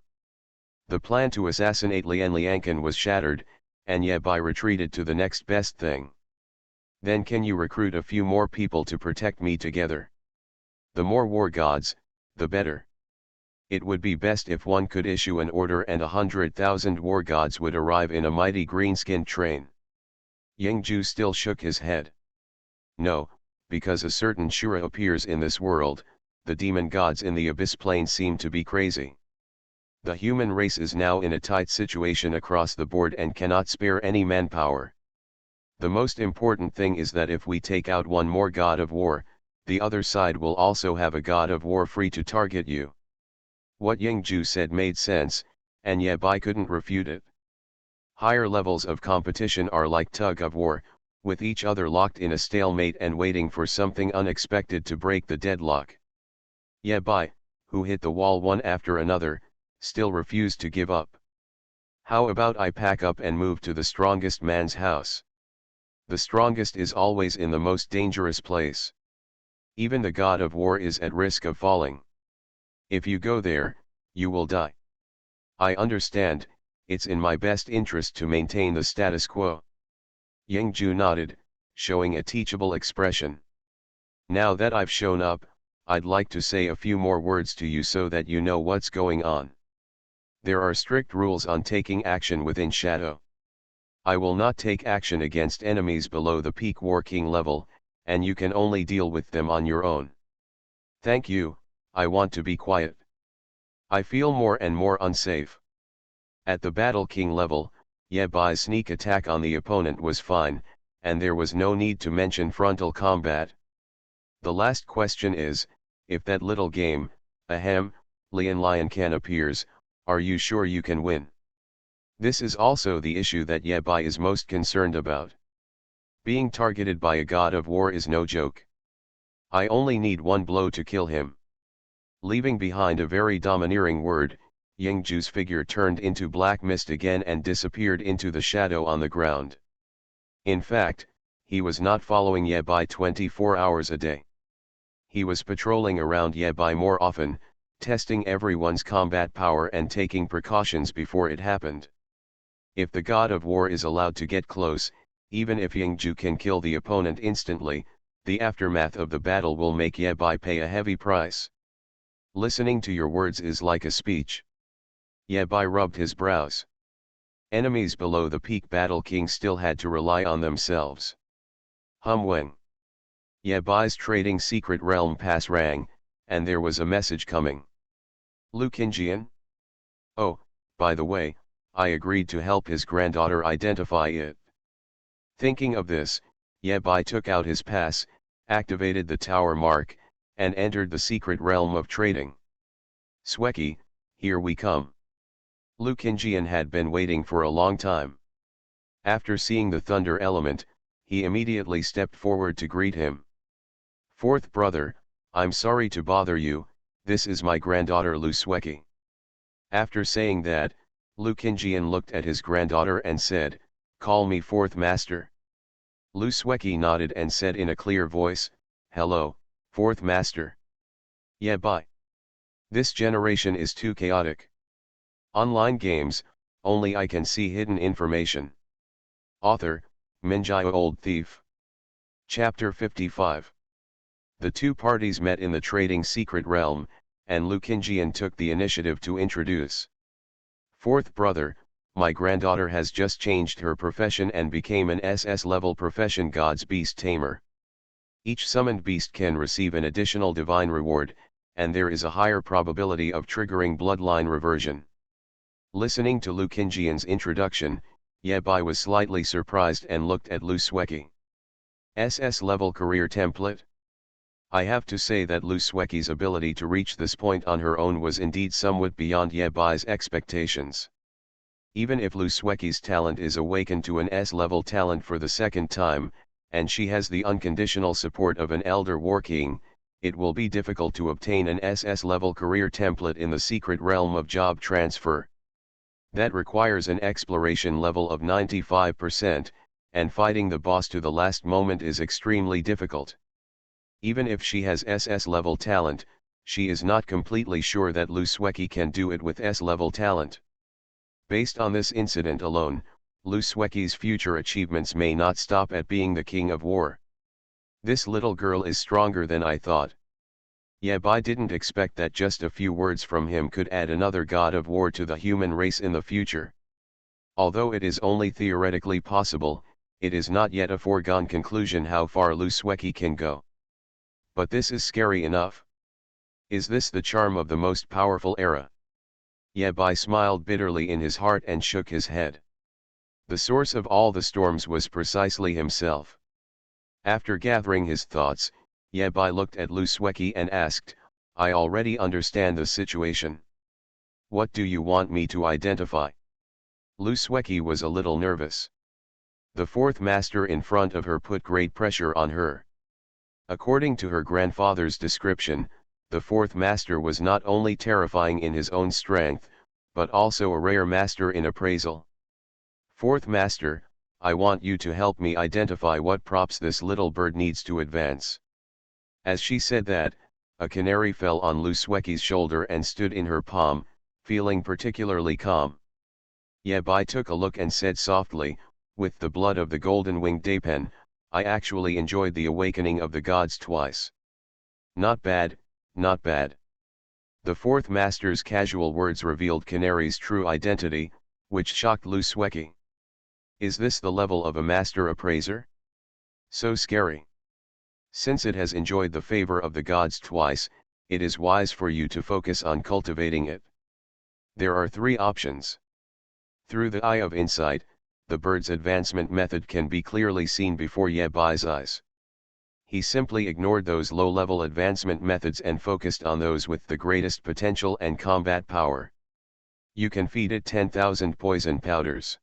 The plan to assassinate Lian Liankan was shattered, and Yabai retreated to the next best thing. "Then can you recruit a few more people to protect me together? The more war gods, the better. It would be best if one could issue an order and 100,000 war gods would arrive in a mighty green-skinned train." Yingju still shook his head. "No, because a certain Shura appears in this world, the demon gods in the abyss plane seem to be crazy. The human race is now in a tight situation across the board and cannot spare any manpower. The most important thing is that if we take out one more god of war, the other side will also have a god of war free to target you. What Yingju said made sense, and Ye Bai couldn't refute it. Higher levels of competition are like tug of war, with each other locked in a stalemate and waiting for something unexpected to break the deadlock. Ye Bai, who hit the wall one after another, still refused to give up. How about I pack up and move to the strongest man's house? The strongest is always in the most dangerous place. Even the god of war is at risk of falling. If you go there, you will die. I understand, it's in my best interest to maintain the status quo. Yingju nodded, showing a teachable expression. Now that I've shown up, I'd like to say a few more words to you so that you know what's going on. There are strict rules on taking action within Shadow. I will not take action against enemies below the peak War King level, and you can only deal with them on your own. Thank you, I want to be quiet. I feel more and more unsafe. At the Battle King level, Ye Bai's sneak attack on the opponent was fine, and there was no need to mention frontal combat. The last question is, if that little game, ahem, Lion can appears, are you sure you can win? This is also the issue that Ye Bai is most concerned about. Being targeted by a god of war is no joke. I only need one blow to kill him. Leaving behind a very domineering word, Yingju's figure turned into black mist again and disappeared into the shadow on the ground. In fact, he was not following Ye Bai 24 hours a day. He was patrolling around Ye Bai more often, testing everyone's combat power and taking precautions before it happened. If the god of war is allowed to get close, even if Yingju can kill the opponent instantly, the aftermath of the battle will make Ye Bai pay a heavy price. Listening to your words is like a speech. Ye Bai rubbed his brows. Enemies below the peak Battle King still had to rely on themselves. Weng. Ye Bai's trading secret realm pass rang, and there was a message coming. Lu Qingjian? Oh, by the way, I agreed to help his granddaughter identify it. Thinking of this, Ye Bai took out his pass, activated the tower mark, and entered the secret realm of trading. Sweki, here we come. Lu Qingjian had been waiting for a long time. After seeing the thunder element, he immediately stepped forward to greet him. Fourth brother, I'm sorry to bother you, this is my granddaughter Lu Sweki. After saying that, Lu Qingjian looked at his granddaughter and said, call me fourth master. Lu Sweki nodded and said in a clear voice, hello, fourth master. Ye Bai. This generation is too chaotic. Online games, only I can see hidden information. Author, Minjai Old Thief. Chapter 55. The two parties met in the trading secret realm, and Lu Qingjian took the initiative to introduce. Fourth brother, my granddaughter has just changed her profession and became an SS level profession God's Beast Tamer. Each summoned beast can receive an additional divine reward, and there is a higher probability of triggering bloodline reversion. Listening to Lu Qingjian's introduction, Ye Bai was slightly surprised and looked at Lu Sweki. SS level career template? I have to say that Lu Sweki's ability to reach this point on her own was indeed somewhat beyond Ye Bai's expectations. Even if Lu Sweki's talent is awakened to an S-level talent for the second time, and she has the unconditional support of an Elder War King, it will be difficult to obtain an SS-level career template in the secret realm of job transfer. That requires an exploration level of 95%, and fighting the boss to the last moment is extremely difficult. Even if she has SS-level talent, she is not completely sure that Lu Sweki can do it with S-level talent. Based on this incident alone, Lu Sweki's future achievements may not stop at being the king of war. This little girl is stronger than I thought. Ye Bai didn't expect that just a few words from him could add another god of war to the human race in the future. Although it is only theoretically possible, it is not yet a foregone conclusion how far Lu Sweki can go. But this is scary enough. Is this the charm of the most powerful era? Ye Bai smiled bitterly in his heart and shook his head. The source of all the storms was precisely himself. After gathering his thoughts, Yabai looked at Lusweki and asked, I already understand the situation. What do you want me to identify? Lusweki was a little nervous. The fourth master in front of her put great pressure on her. According to her grandfather's description, the fourth master was not only terrifying in his own strength, but also a rare master in appraisal. Fourth master, I want you to help me identify what props this little bird needs to advance. As she said that, a canary fell on Lusweki's shoulder and stood in her palm, feeling particularly calm. Yabai took a look and said softly, with the blood of the golden-winged daepen, I actually enjoyed the awakening of the gods twice. Not bad, not bad. The fourth master's casual words revealed Canary's true identity, which shocked Lusweki. Is this the level of a master appraiser? So scary. Since it has enjoyed the favor of the gods twice, it is wise for you to focus on cultivating it. There are three options. Through the eye of insight, the bird's advancement method can be clearly seen before Yabai's eyes. He simply ignored those low-level advancement methods and focused on those with the greatest potential and combat power. You can feed it 10,000 poison powders.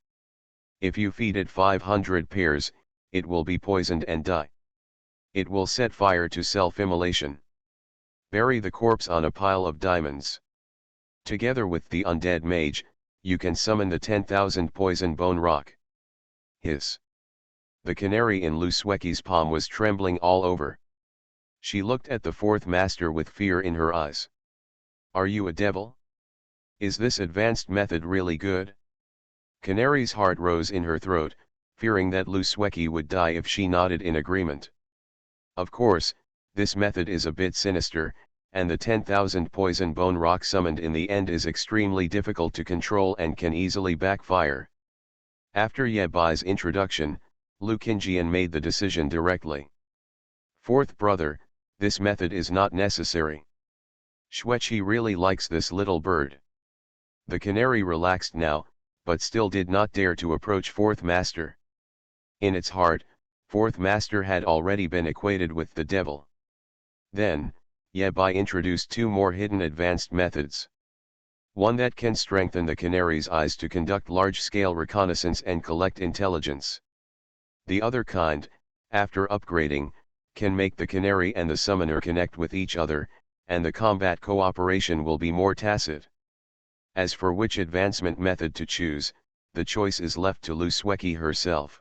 If you feed it 500 pairs, it will be poisoned and die. It will set fire to self-immolation. Bury the corpse on a pile of diamonds. Together with the undead mage, you can summon the 10,000 poison bone rock. Hiss. The canary in Lusweki's palm was trembling all over. She looked at the fourth master with fear in her eyes. Are you a devil? Is this advanced method really good? Canary's heart rose in her throat, fearing that Lusweki would die if she nodded in agreement. Of course, this method is a bit sinister, and the 10,000 poison bone rock summoned in the end is extremely difficult to control and can easily backfire. After Yabai's introduction, Lukinjian made the decision directly. Fourth brother, this method is not necessary. Shwechi really likes this little bird. The canary relaxed now, but still did not dare to approach fourth master. In its heart, fourth master had already been equated with the devil. Then, Yabai introduced two more hidden advanced methods. One that can strengthen the canary's eyes to conduct large-scale reconnaissance and collect intelligence. The other kind, after upgrading, can make the canary and the summoner connect with each other, and the combat cooperation will be more tacit. As for which advancement method to choose, the choice is left to Lusweki herself.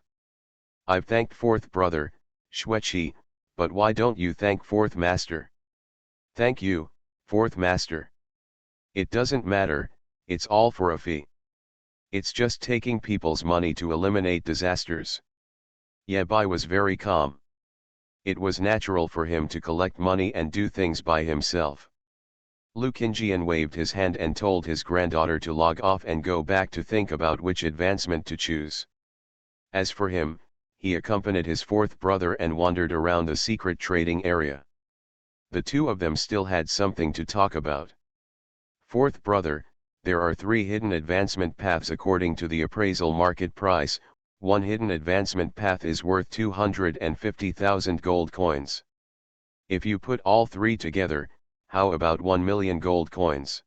I've thanked fourth brother, Shwechi, but why don't you thank fourth master? Thank you, fourth master. It doesn't matter, it's all for a fee. It's just taking people's money to eliminate disasters. Yabai was very calm. It was natural for him to collect money and do things by himself. Lukinjian waved his hand and told his granddaughter to log off and go back to think about which advancement to choose. As for him, he accompanied his fourth brother and wandered around the secret trading area. The two of them still had something to talk about. Fourth brother, there are three hidden advancement paths according to the appraisal market price. One hidden advancement path is worth 250,000 gold coins. If you put all three together, how about 1 million gold coins?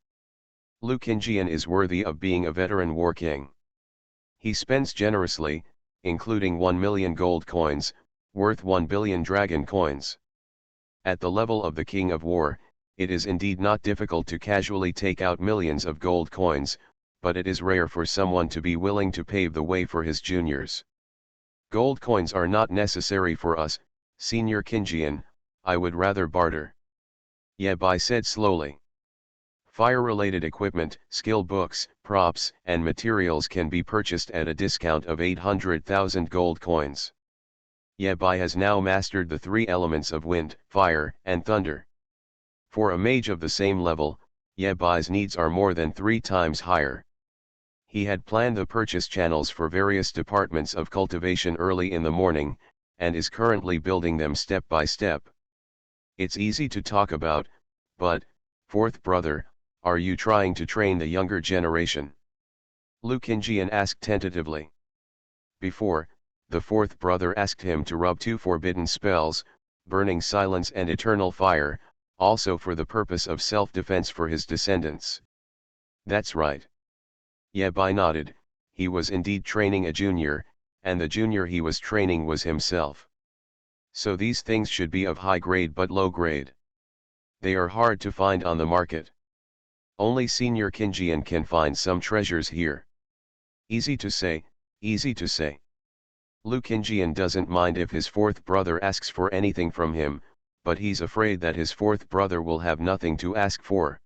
Lukinjian is worthy of being a veteran war king. He spends generously, including 1 million gold coins, worth 1 billion dragon coins. At the level of the king of war, it is indeed not difficult to casually take out millions of gold coins, but it is rare for someone to be willing to pave the way for his juniors. Gold coins are not necessary for us, Senior Kinjian, I would rather barter. Yabai said slowly. Fire-related equipment, skill books, props, and materials can be purchased at a discount of 800,000 gold coins. Yabai has now mastered the three elements of wind, fire, and thunder. For a mage of the same level, Yabai's needs are more than 3 times higher. He had planned the purchase channels for various departments of cultivation early in the morning, and is currently building them step by step. It's easy to talk about, but, fourth brother, are you trying to train the younger generation? Lukinjian asked tentatively. Before, the fourth brother asked him to rub 2 forbidden spells, burning silence and eternal fire, also for the purpose of self-defense for his descendants. That's right. Yabai nodded. He was indeed training a junior, and the junior he was training was himself. So these things should be of high grade but low grade. They are hard to find on the market. Only Senior Kinjian can find some treasures here. Easy to say, easy to say. Lu Kinjian doesn't mind if his fourth brother asks for anything from him, but he's afraid that his fourth brother will have nothing to ask for.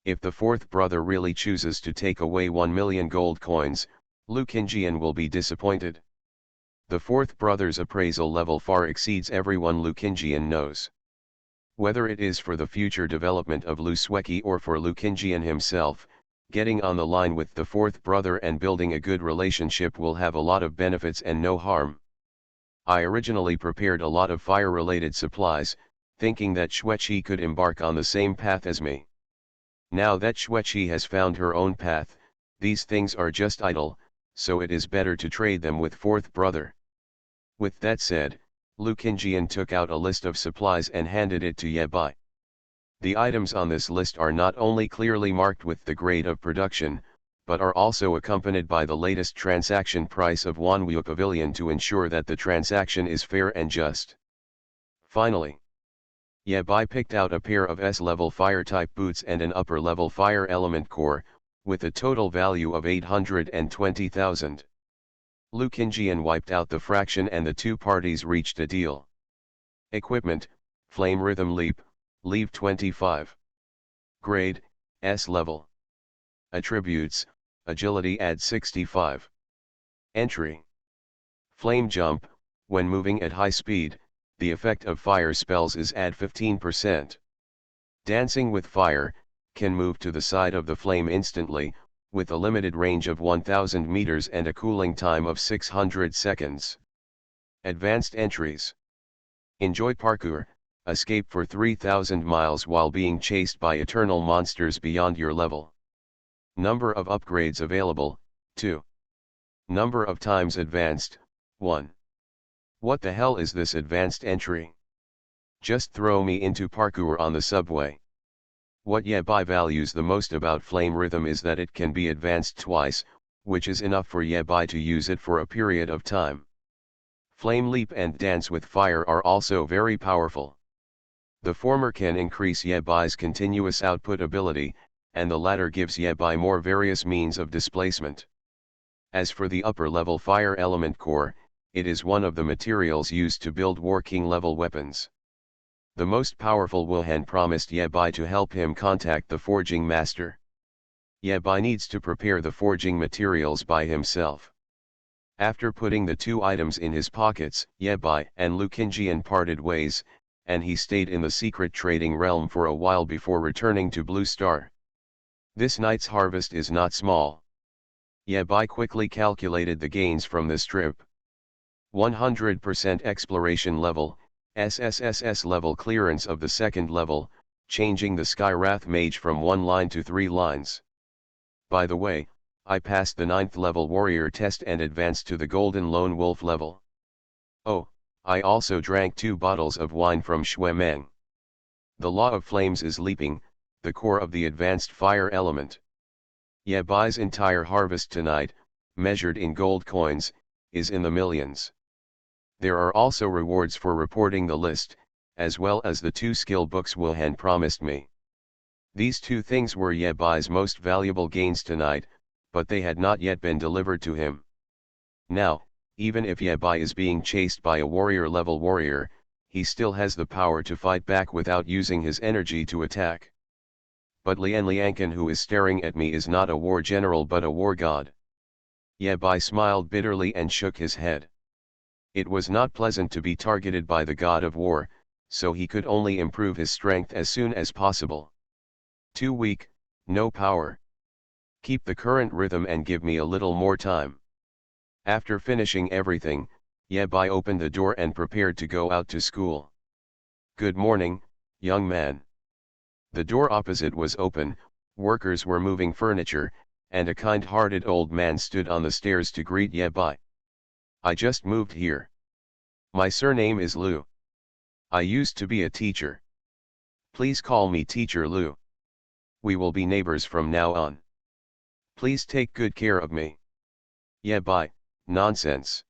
If the fourth brother really chooses to take away 1 million gold coins, Lu Kinjian will be disappointed. The fourth brother's appraisal level far exceeds everyone Lu Kinjian knows. Whether it is for the future development of Lu Sueki or for Lu Kinjian himself, getting on the line with the fourth brother and building a good relationship will have a lot of benefits and no harm. I originally prepared a lot of fire-related supplies, thinking that Xueqi could embark on the same path as me. Now that Xueqi has found her own path, these things are just idle, so it is better to trade them with fourth brother. With that said, Lu Kinjian took out a list of supplies and handed it to Yabai. The items on this list are not only clearly marked with the grade of production, but are also accompanied by the latest transaction price of Wanwu Pavilion to ensure that the transaction is fair and just. Finally, Yabai picked out a pair of S-level fire-type boots and an upper-level fire element core, with a total value of 820,000. Lu Kinjian wiped out the fraction and the two parties reached a deal. Equipment, Flame Rhythm Leap, Leave 25. Grade, S level. Attributes, Agility add 65. Entry. Flame Jump, when moving at high speed, the effect of fire spells is add 15%. Dancing with Fire, can move to the side of the flame instantly, with a limited range of 1000 meters and a cooling time of 600 seconds. Advanced entries. Enjoy parkour, escape for 3000 miles while being chased by eternal monsters beyond your level. Number of upgrades available, 2. Number of times advanced, 1. What the hell is this advanced entry? Just throw me into parkour on the subway. What Yabai values the most about Flame Rhythm is that it can be advanced twice, which is enough for Yabai to use it for a period of time. Flame Leap and Dance with Fire are also very powerful. The former can increase Yabai's continuous output ability, and the latter gives Yabai more various means of displacement. As for the upper-level fire element core, it is one of the materials used to build War King level weapons. The most powerful Wuhan promised Yabai to help him contact the forging master. Yabai needs to prepare the forging materials by himself. After putting the two items in his pockets, Yabai and Lu Kinjian parted ways, and he stayed in the secret trading realm for a while before returning to Blue Star. This night's harvest is not small. Yabai quickly calculated the gains from this trip. 100% exploration level, SSSS level clearance of the second level, changing the Skywrath Mage from 1 line to 3 lines. By the way, I passed the 9th level warrior test and advanced to the Golden Lone Wolf level. Oh, I also drank 2 bottles of wine from Shuemeng. The Law of Flames is leaping, the core of the advanced fire element. Yabai's entire harvest tonight, measured in gold coins, is in the millions. There are also rewards for reporting the list, as well as the 2 skill books Wuhan promised me. These 2 things were Yabai's most valuable gains tonight, but they had not yet been delivered to him. Now, even if Yabai is being chased by a warrior-level warrior, he still has the power to fight back without using his energy to attack. But Lian Liankan, who is staring at me, is not a war general but a war god. Yabai smiled bitterly and shook his head. It was not pleasant to be targeted by the god of war, so he could only improve his strength as soon as possible. Too weak, no power. Keep the current rhythm and give me a little more time. After finishing everything, Yabai opened the door and prepared to go out to school. Good morning, young man. The door opposite was open, workers were moving furniture, and a kind-hearted old man stood on the stairs to greet Yabai. I just moved here. My surname is Lu. I used to be a teacher. Please call me Teacher Lu. We will be neighbors from now on. Please take good care of me. Yeah, bye. Nonsense.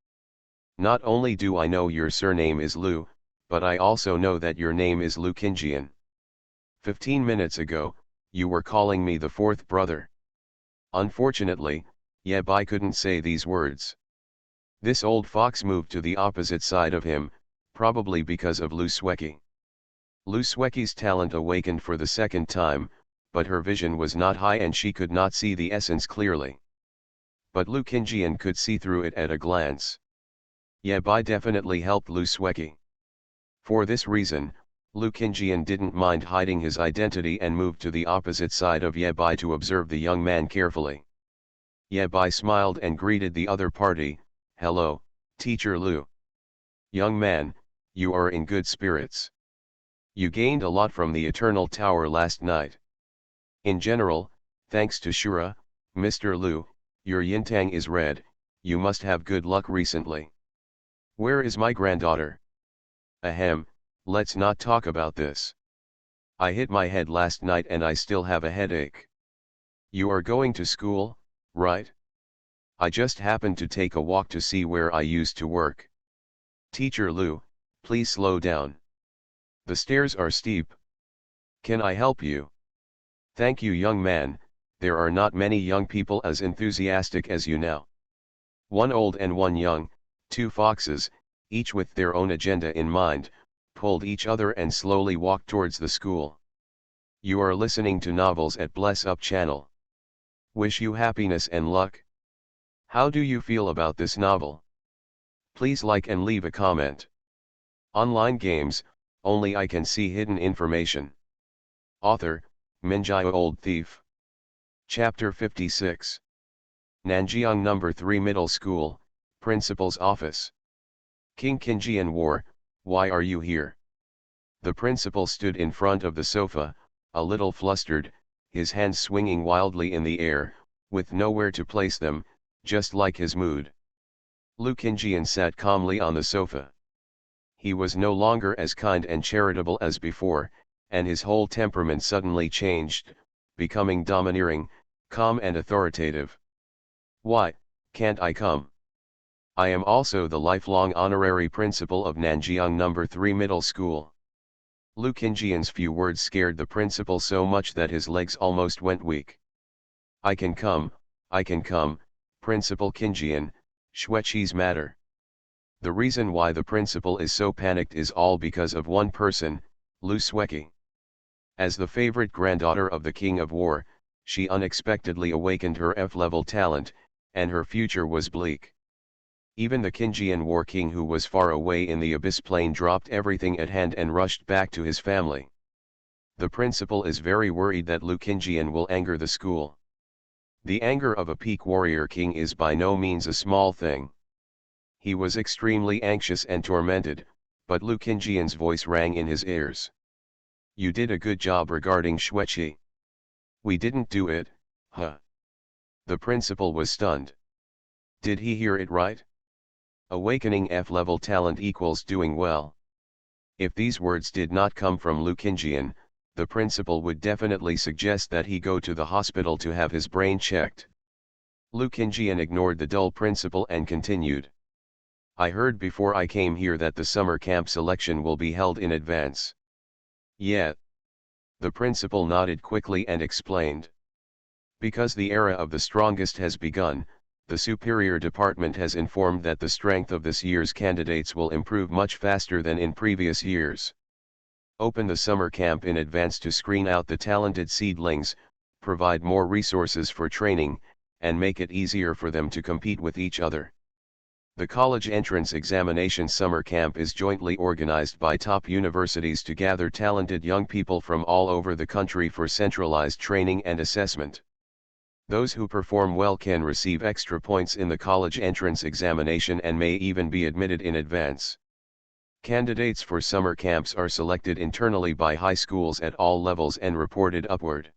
Not only do I know your surname is Lu, but I also know that your name is Lu Kinjian. 15 minutes ago, you were calling me the fourth brother. Unfortunately, Yeb I couldn't say these words. This old fox moved to the opposite side of him, probably because of Lu Sweki. Lu Sweki's talent awakened for the second time, but her vision was not high and she could not see the essence clearly. But Lu Kinjian could see through it at a glance. Yeb I definitely helped Lu Sweki. For this reason, Lu Kinjian didn't mind hiding his identity and moved to the opposite side of Yeb I to observe the young man carefully. Yeb I smiled and greeted the other party. Hello, Teacher Lu. Young man, you are in good spirits. You gained a lot from the Eternal Tower last night. In general, thanks to Shura, Mr. Lu, your yintang is red, you must have good luck recently. Where is my granddaughter? Ahem, let's not talk about this. I hit my head last night and I still have a headache. You are going to school, right? I just happened to take a walk to see where I used to work. Teacher Lu, please slow down. The stairs are steep. Can I help you? Thank you, young man, there are not many young people as enthusiastic as you now. One old and one young, two foxes, each with their own agenda in mind, pulled each other and slowly walked towards the school. You are listening to novels at Bless Up channel. Wish you happiness and luck. How do you feel about this novel? Please like and leave a comment. Online games, only I can see hidden information. Author, Minjai Old Thief. Chapter 56. Nanjiang No. 3 Middle School, Principal's Office. King Kinjian War, why are you here? The principal stood in front of the sofa, a little flustered, his hands swinging wildly in the air, with nowhere to place them, just like his mood. Lu Kinjian sat calmly on the sofa. He was no longer as kind and charitable as before, and his whole temperament suddenly changed, becoming domineering, calm and authoritative. Why, can't I come? I am also the lifelong honorary principal of Nanjiang No. 3 Middle School. Lu Kinjian's few words scared the principal so much that his legs almost went weak. I can come, Principal Kinjian, Xueqi's matter. The reason why the principal is so panicked is all because of one person, Lu Sueki. As the favorite granddaughter of the King of War, she unexpectedly awakened her F-level talent, and her future was bleak. Even the Kinjian War King, who was far away in the Abyss Plain, dropped everything at hand and rushed back to his family. The principal is very worried that Lu Kinjian will anger the school. The anger of a peak warrior king is by no means a small thing. He was extremely anxious and tormented, but Lu Kinjian's voice rang in his ears. You did a good job regarding Xueqi. We didn't do it, huh? The principal was stunned. Did he hear it right? Awakening F-level talent equals doing well. If these words did not come from Lu Kinjian, the principal would definitely suggest that he go to the hospital to have his brain checked. Lu Kinjian ignored the dull principal and continued. I heard before I came here that the summer camp selection will be held in advance. Yeah. The principal nodded quickly and explained. Because the era of the strongest has begun, the Superior Department has informed that the strength of this year's candidates will improve much faster than in previous years. Open the summer camp in advance to screen out the talented seedlings, provide more resources for training, and make it easier for them to compete with each other. The college entrance examination summer camp is jointly organized by top universities to gather talented young people from all over the country for centralized training and assessment. Those who perform well can receive extra points in the college entrance examination and may even be admitted in advance. Candidates for summer camps are selected internally by high schools at all levels and reported upward.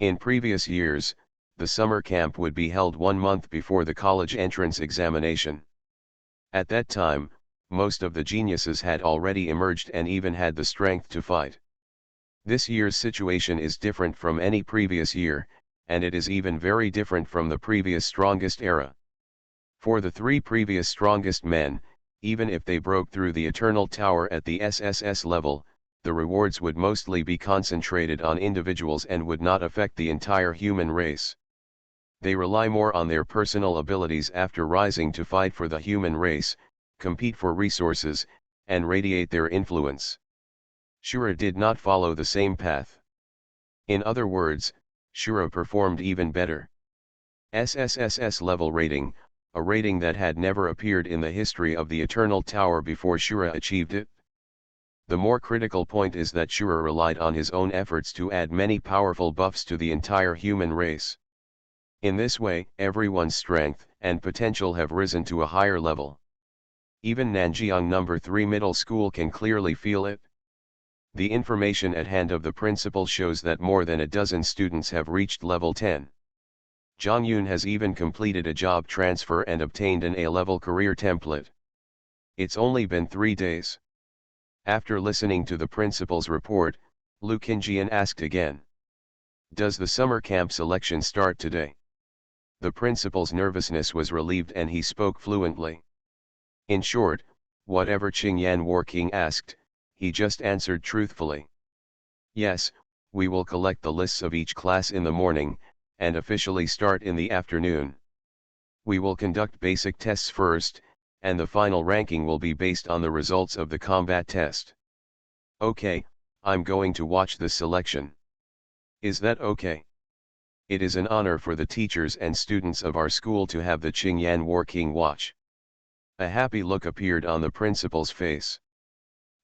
In previous years, the summer camp would be held 1 month before the college entrance examination. At that time, most of the geniuses had already emerged and even had the strength to fight. This year's situation is different from any previous year, and it is even very different from the previous strongest era. For the three previous strongest men, even if they broke through the Eternal Tower at the SSS level, the rewards would mostly be concentrated on individuals and would not affect the entire human race. They rely more on their personal abilities after rising to fight for the human race, compete for resources, and radiate their influence. Shura did not follow the same path. In other words, Shura performed even better. SSSS level rating, a rating that had never appeared in the history of the Eternal Tower before Shura achieved it. The more critical point is that Shura relied on his own efforts to add many powerful buffs to the entire human race. In this way, everyone's strength and potential have risen to a higher level. Even Nanjiang No. 3 Middle School can clearly feel it. The information at hand of the principal shows that more than a dozen students have reached level 10. Zhang Yun has even completed a job transfer and obtained an A-level career template. It's only been 3 days. After listening to the principal's report, Lu Qingjian asked again. Does the summer camp selection start today? The principal's nervousness was relieved and he spoke fluently. In short, whatever Qingyan Warking asked, he just answered truthfully. Yes, we will collect the lists of each class in the morning, and officially start in the afternoon. We will conduct basic tests first, and the final ranking will be based on the results of the combat test. Okay, I'm going to watch the selection. Is that okay? It is an honor for the teachers and students of our school to have the Qingyan Warking watch. A happy look appeared on the principal's face.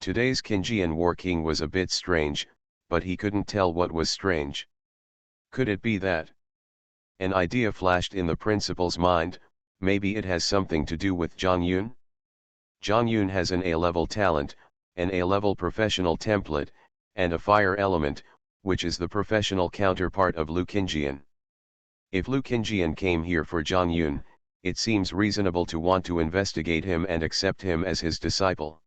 Today's Qingyan Warking was a bit strange, but he couldn't tell what was strange. Could it be that? An idea flashed in the principal's mind, maybe it has something to do with Zhang Yun? Zhang Yun has an A-level talent, an A-level professional template, and a fire element, which is the professional counterpart of Lu Qingjian. If Lu Qingjian came here for Zhang Yun, it seems reasonable to want to investigate him and accept him as his disciple.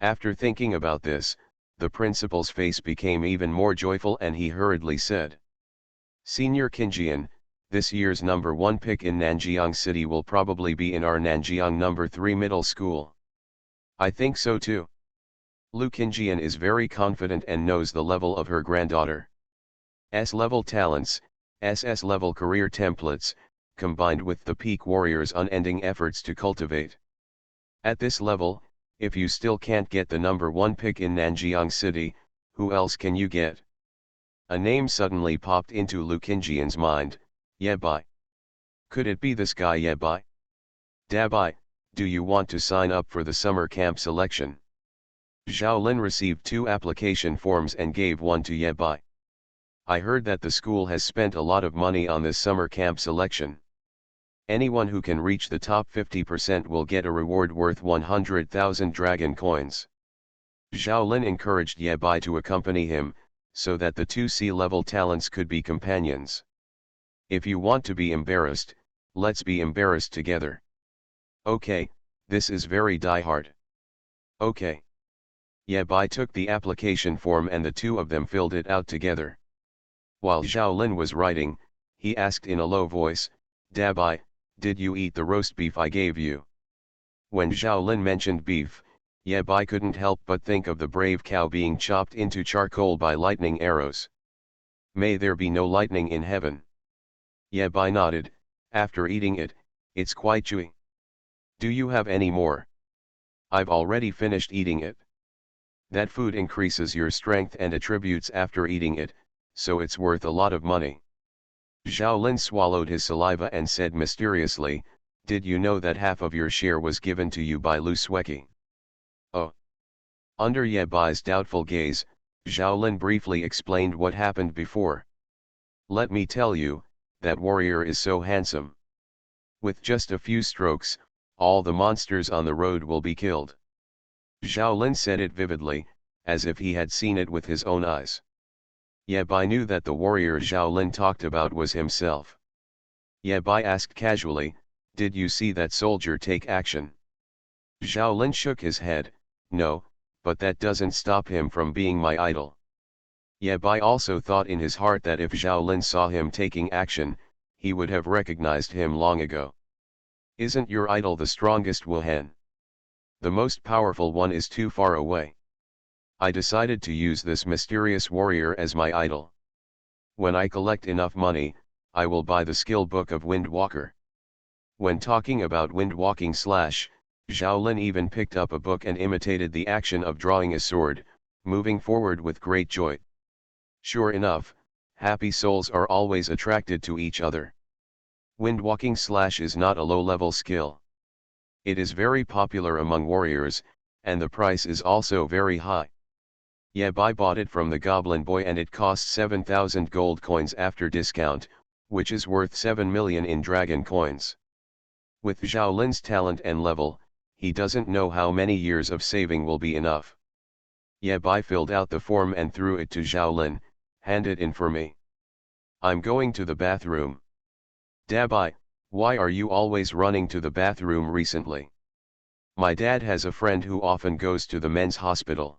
After thinking about this, the principal's face became even more joyful and he hurriedly said. Senior Qingjian, this year's number 1 pick in Nanjiang City will probably be in our Nanjiang No. 3 Middle School. I think so too. Lu Qingjian is very confident and knows the level of her granddaughter. S-level talents, SS-level career templates, combined with the peak warrior's unending efforts to cultivate. At this level, if you still can't get the number 1 pick in Nanjiang City, who else can you get? A name suddenly popped into Lu Qingjian's mind, Ye Bai. Could it be this guy Ye Bai? Dabai, do you want to sign up for the summer camp selection? Zhao Lin received 2 application forms and gave one to Ye Bai. I heard that the school has spent a lot of money on this summer camp selection. Anyone who can reach the top 50% will get a reward worth 100,000 dragon coins. Zhao Lin encouraged Ye Bai to accompany him, so that the 2 C-level talents could be companions. If you want to be embarrassed, let's be embarrassed together. Okay, this is very die-hard. Okay. Ye Bai took the application form and the 2 of them filled it out together. While Zhao Lin was writing, he asked in a low voice, Dabai, did you eat the roast beef I gave you? When Zhao Lin mentioned beef, Ye Bai couldn't help but think of the brave cow being chopped into charcoal by lightning arrows. May there be no lightning in heaven. Ye Bai nodded. After eating it, it's quite chewy. Do you have any more? I've already finished eating it. That food increases your strength and attributes after eating it, so it's worth a lot of money. Zhao Lin swallowed his saliva and said mysteriously, did you know that half of your share was given to you by Lu Sueki? Oh. Under Ye Bai's doubtful gaze, Zhao Lin briefly explained what happened before. Let me tell you, that warrior is so handsome. With just a few strokes, all the monsters on the road will be killed. Zhao Lin said it vividly, as if he had seen it with his own eyes. Ye Bai knew that the warrior Zhao Lin talked about was himself. Ye Bai asked casually, did you see that soldier take action? Zhao Lin shook his head. No, but that doesn't stop him from being my idol. Ye Bai also thought in his heart that if Zhao Lin saw him taking action, he would have recognized him long ago. Isn't your idol the strongest, Wu Hen? The most powerful one is too far away. I decided to use this mysterious warrior as my idol. When I collect enough money, I will buy the skill book of Windwalker. When talking about windwalking slash, Zhao Lin even picked up a book and imitated the action of drawing a sword, moving forward with great joy. Sure enough, happy souls are always attracted to each other. Windwalking slash is not a low-level skill. It is very popular among warriors, and the price is also very high. Ye Bai bought it from the Goblin Boy and it cost 7,000 gold coins after discount, which is worth 7 million in dragon coins. With Zhao Lin's talent and level, he doesn't know how many years of saving will be enough. Ye Bai filled out the form and threw it to Zhao Lin. Hand it in for me. I'm going to the bathroom. Dabai, why are you always running to the bathroom recently? My dad has a friend who often goes to the men's hospital.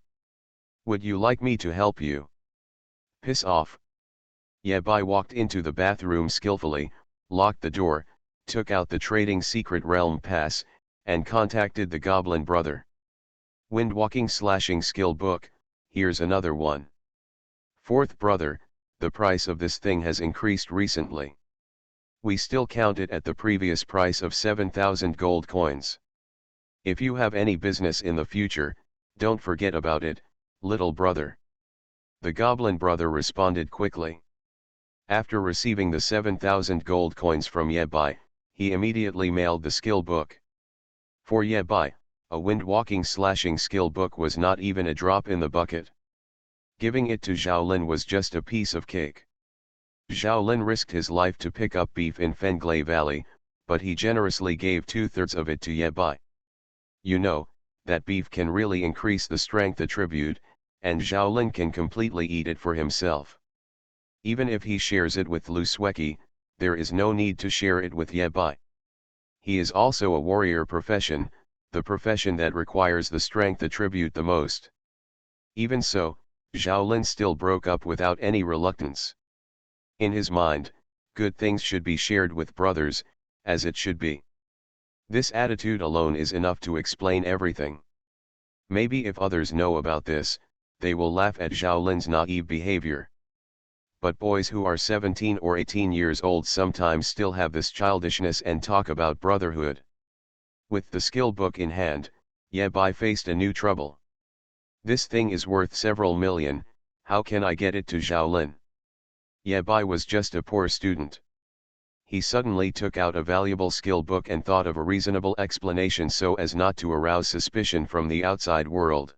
Would you like me to help you? Piss off. Ye Bai walked into the bathroom skillfully, locked the door, took out the trading secret realm pass, and contacted the goblin brother. Windwalking slashing skill book, here's another one. Fourth brother, the price of this thing has increased recently. We still count it at the previous price of 7,000 gold coins. If you have any business in the future, don't forget about it, little brother. The goblin brother responded quickly. After receiving the 7,000 gold coins from Ye Bai, he immediately mailed the skill book. For Ye Bai, a windwalking slashing skill book was not even a drop in the bucket. Giving it to Zhao Lin was just a piece of cake. Zhao Lin risked his life to pick up beef in Fenglai Valley, but he generously gave 2/3 of it to Ye Bai. You know, that beef can really increase the strength attribute, and Zhao Lin can completely eat it for himself. Even if he shares it with Lu Sueki, there is no need to share it with Ye Bai. He is also a warrior profession, the profession that requires the strength attribute the most. Even so, Zhao Lin still broke up without any reluctance. In his mind, good things should be shared with brothers, as it should be. This attitude alone is enough to explain everything. Maybe if others know about this, they will laugh at Zhao Lin's naive behavior. But boys who are 17 or 18 years old sometimes still have this childishness and talk about brotherhood. With the skill book in hand, Ye Bai faced a new trouble. This thing is worth several million, how can I get it to Zhao Lin? Ye Bai was just a poor student. He suddenly took out a valuable skill book and thought of a reasonable explanation so as not to arouse suspicion from the outside world.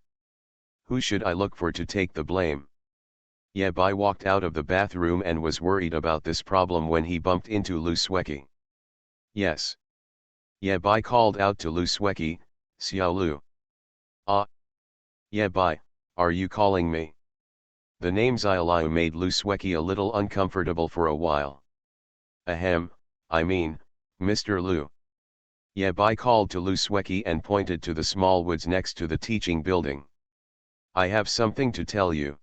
Who should I look for to take the blame? Ye Bai walked out of the bathroom and was worried about this problem when he bumped into Lu Sueki. Yes. Ye Bai called out to Lu Sueki, Xiao Lu. Ah. Ye Bai, are you calling me? The name Xiaoliu made Lu Sueki a little uncomfortable for a while. Ahem, I mean, Mr. Lu. Ye Bai called to Lu Sueki and pointed to the small woods next to the teaching building. I have something to tell you.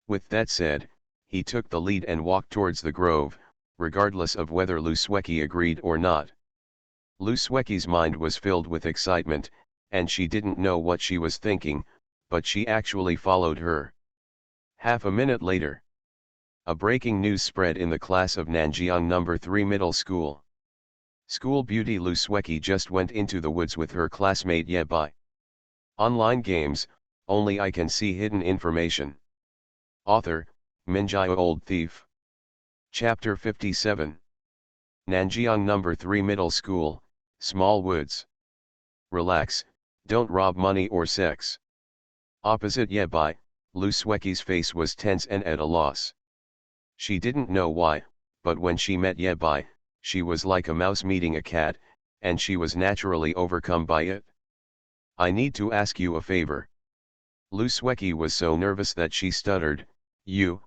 With that said, he took the lead and walked towards the grove, regardless of whether Lu Sueki agreed or not. Lu Sueki's mind was filled with excitement, and she didn't know what she was thinking, but she actually followed her. Half a minute later, a breaking news spread in the class of Nanjiang No. 3 Middle School. School beauty Lu Sueki just went into the woods with her classmate Ye Bai. Online games, only I can see hidden information. Author, Minjai Old Thief. Chapter 57. Nanjiang No. 3 Middle School, Small Woods. Relax, don't rob money or sex. Opposite Ye Bai, Lu Sueki's face was tense and at a loss. She didn't know why, but when she met Ye Bai, she was like a mouse meeting a cat, and she was naturally overcome by it. I need to ask you a favor. Lu Sueki was so nervous that she stuttered, You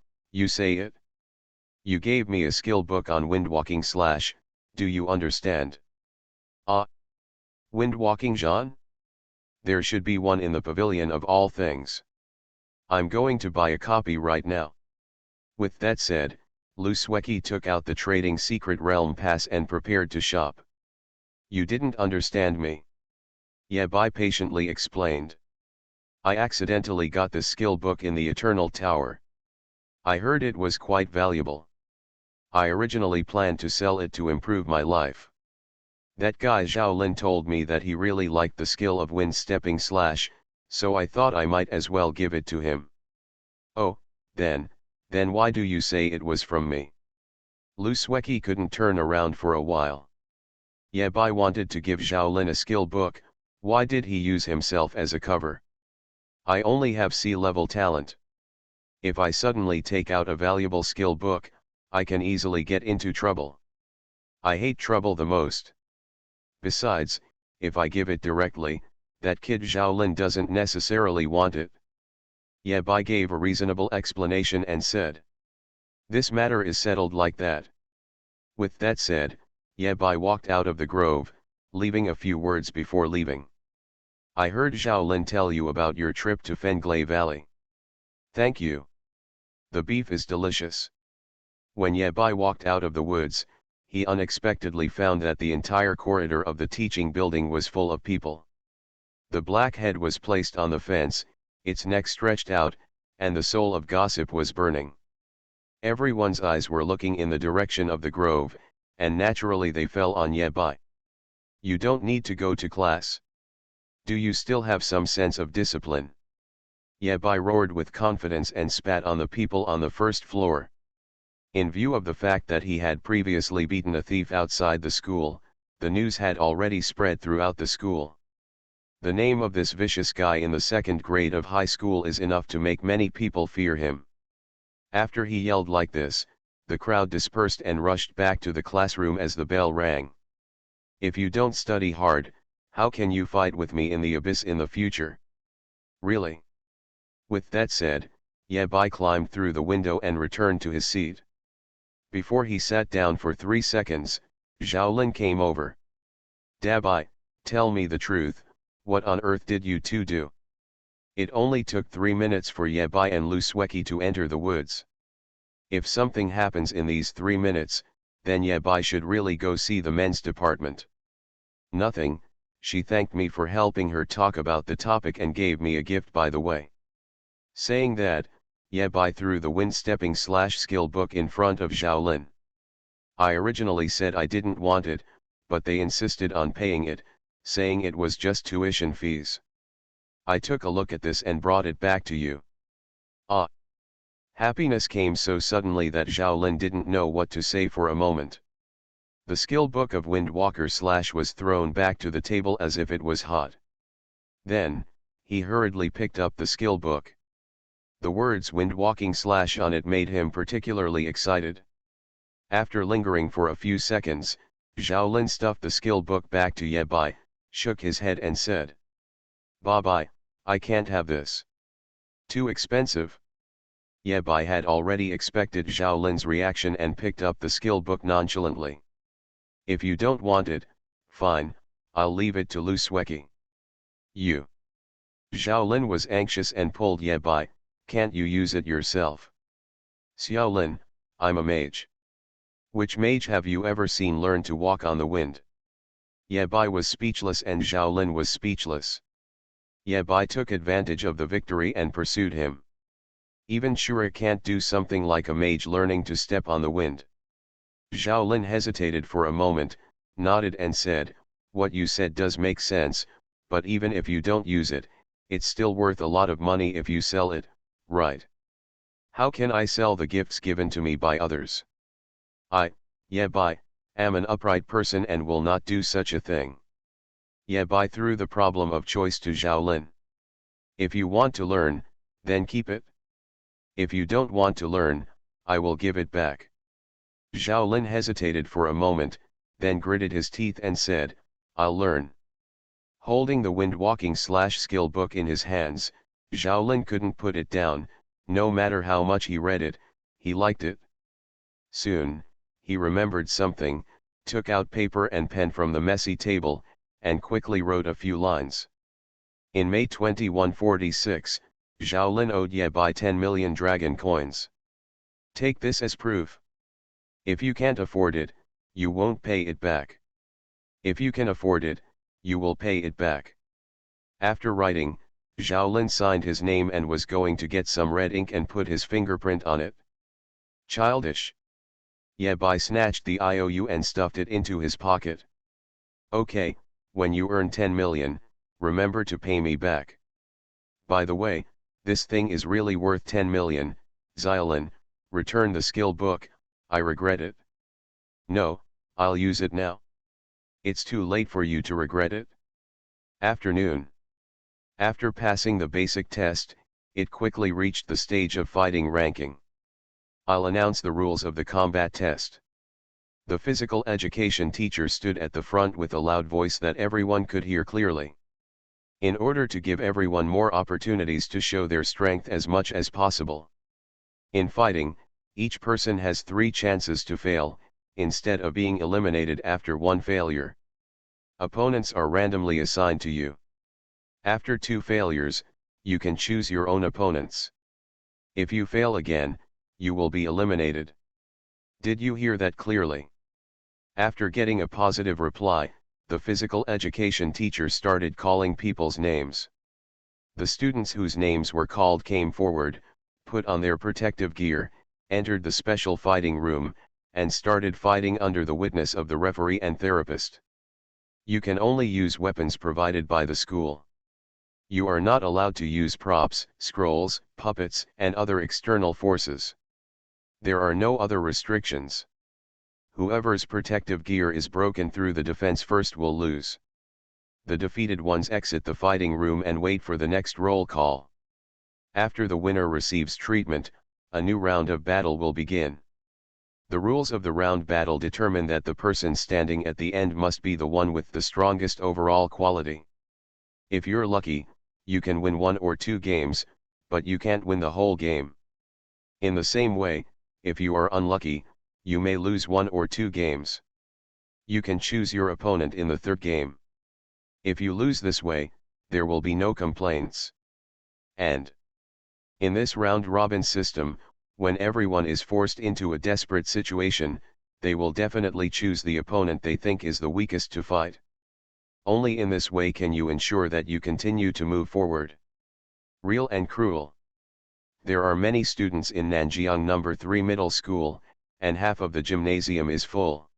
say it? You gave me a skill book on windwalking slash, do you understand? Ah. Windwalking Jean? There should be one in the pavilion of all things. I'm going to buy a copy right now. With that said, Lusweki took out the trading secret realm pass and prepared to shop. You didn't understand me. Yabai patiently explained. I accidentally got the skill book in the Eternal Tower. I heard it was quite valuable. I originally planned to sell it to improve my life. That guy Zhao told me that he really liked the skill of wind stepping slash, so I thought I might as well give it to him. Oh, then why do you say it was from me? Lusweki couldn't turn around for a while. Yabai wanted to give Zhao a skill book, why did he use himself as a cover? I only have C-level talent. If I suddenly take out a valuable skill book, I can easily get into trouble. I hate trouble the most. Besides, if I give it directly, that kid Zhao doesn't necessarily want it. Yabai gave a reasonable explanation and said. This matter is settled like that. With that said, Yabai walked out of the grove, leaving a few words before leaving. I heard Zhao tell you about your trip to Fenglai Valley. Thank you. The beef is delicious. When Yabai walked out of the woods, he unexpectedly found that the entire corridor of the teaching building was full of people. The black head was placed on the fence, its neck stretched out, and the soul of gossip was burning. Everyone's eyes were looking in the direction of the grove, and naturally they fell on Yabai. You don't need to go to class. Do you still have some sense of discipline? Yabai roared with confidence and spat on the people on the first floor. In view of the fact that he had previously beaten a thief outside the school, the news had already spread throughout the school. The name of this vicious guy in the second grade of high school is enough to make many people fear him. After he yelled like this, the crowd dispersed and rushed back to the classroom as the bell rang. If you don't study hard, how can you fight with me in the abyss in the future? Really? With that said, Yabai climbed through the window and returned to his seat. Before he sat down for 3 seconds, Zhao came over. Dabai, tell me the truth, what on earth did you two do? It only took 3 minutes for Yabai and Lusweki to enter the woods. If something happens in these 3 minutes, then Yabai should really go see the men's department. Nothing, she thanked me for helping her talk about the topic and gave me a gift by the way. Saying that, Yabai threw the wind-stepping skill book in front of Zhao. I originally said I didn't want it, but they insisted on paying it, saying it was just tuition fees. I took a look at this and brought it back to you. Ah! Happiness came so suddenly that Zhao didn't know what to say for a moment. The skill book of Windwalker / was thrown back to the table as if it was hot. Then, he hurriedly picked up the skill book. The words Windwalking / on it made him particularly excited. After lingering for a few seconds, Zhao stuffed the skill book back to Yabai, shook his head and said. Babai, I can't have this. Too expensive. Yabai had already expected Zhao reaction and picked up the skill book nonchalantly. If you don't want it, fine, I'll leave it to Lusweki. You. Zhao was anxious and pulled Yabai, can't you use it yourself? Xiaolin, I'm a mage. Which mage have you ever seen learn to walk on the wind? Yabai was speechless and Zhao was speechless. Yabai took advantage of the victory and pursued him. Even Shura can't do something like a mage learning to step on the wind. Zhao hesitated for a moment, nodded and said, what you said does make sense, but even if you don't use it, it's still worth a lot of money if you sell it, right? How can I sell the gifts given to me by others? Yabai, am an upright person and will not do such a thing. Yabai threw the problem of choice to Zhao. If you want to learn, then keep it. If you don't want to learn, I will give it back. Zhao hesitated for a moment, then gritted his teeth and said, I'll learn. Holding the wind-walking / skill book in his hands, Zhao couldn't put it down, no matter how much he read it, he liked it. Soon, he remembered something, took out paper and pen from the messy table, and quickly wrote a few lines. In May 2146, Zhao Lin owed Ye Bai 10 million dragon coins. Take this as proof. If you can't afford it, you won't pay it back. If you can afford it, you will pay it back. After writing, Zhao Lin signed his name and was going to get some red ink and put his fingerprint on it. Childish. Ye Bai snatched the IOU and stuffed it into his pocket. Okay, when you earn 10 million, remember to pay me back. By the way, this thing is really worth 10 million, Xiaolin, return the skill book, I regret it. No, I'll use it now. It's too late for you to regret it. Afternoon. After passing the basic test, it quickly reached the stage of fighting ranking. I'll announce the rules of the combat test. The physical education teacher stood at the front with a loud voice that everyone could hear clearly. In order to give everyone more opportunities to show their strength as much as possible. In fighting, each person has 3 chances to fail, instead of being eliminated after 1 failure. Opponents are randomly assigned to you. After 2 failures, you can choose your own opponents. If you fail again, you will be eliminated. Did you hear that clearly? After getting a positive reply, the physical education teacher started calling people's names. The students whose names were called came forward, put on their protective gear, entered the special fighting room, and started fighting under the witness of the referee and therapist. You can only use weapons provided by the school. You are not allowed to use props, scrolls, puppets, and other external forces. There are no other restrictions. Whoever's protective gear is broken through the defense first will lose. The defeated ones exit the fighting room and wait for the next roll call. After the winner receives treatment, a new round of battle will begin. The rules of the round battle determine that the person standing at the end must be the one with the strongest overall quality. If you're lucky, you can win 1 or 2 games, but you can't win the whole game. In the same way, if you are unlucky, you may lose 1 or 2 games. You can choose your opponent in the 3rd game. If you lose this way, there will be no complaints. And in this round-robin system, when everyone is forced into a desperate situation, they will definitely choose the opponent they think is the weakest to fight. Only in this way can you ensure that you continue to move forward. Real and cruel. There are many students in Nanjiang No. 3 Middle School, and half of the gymnasium is full.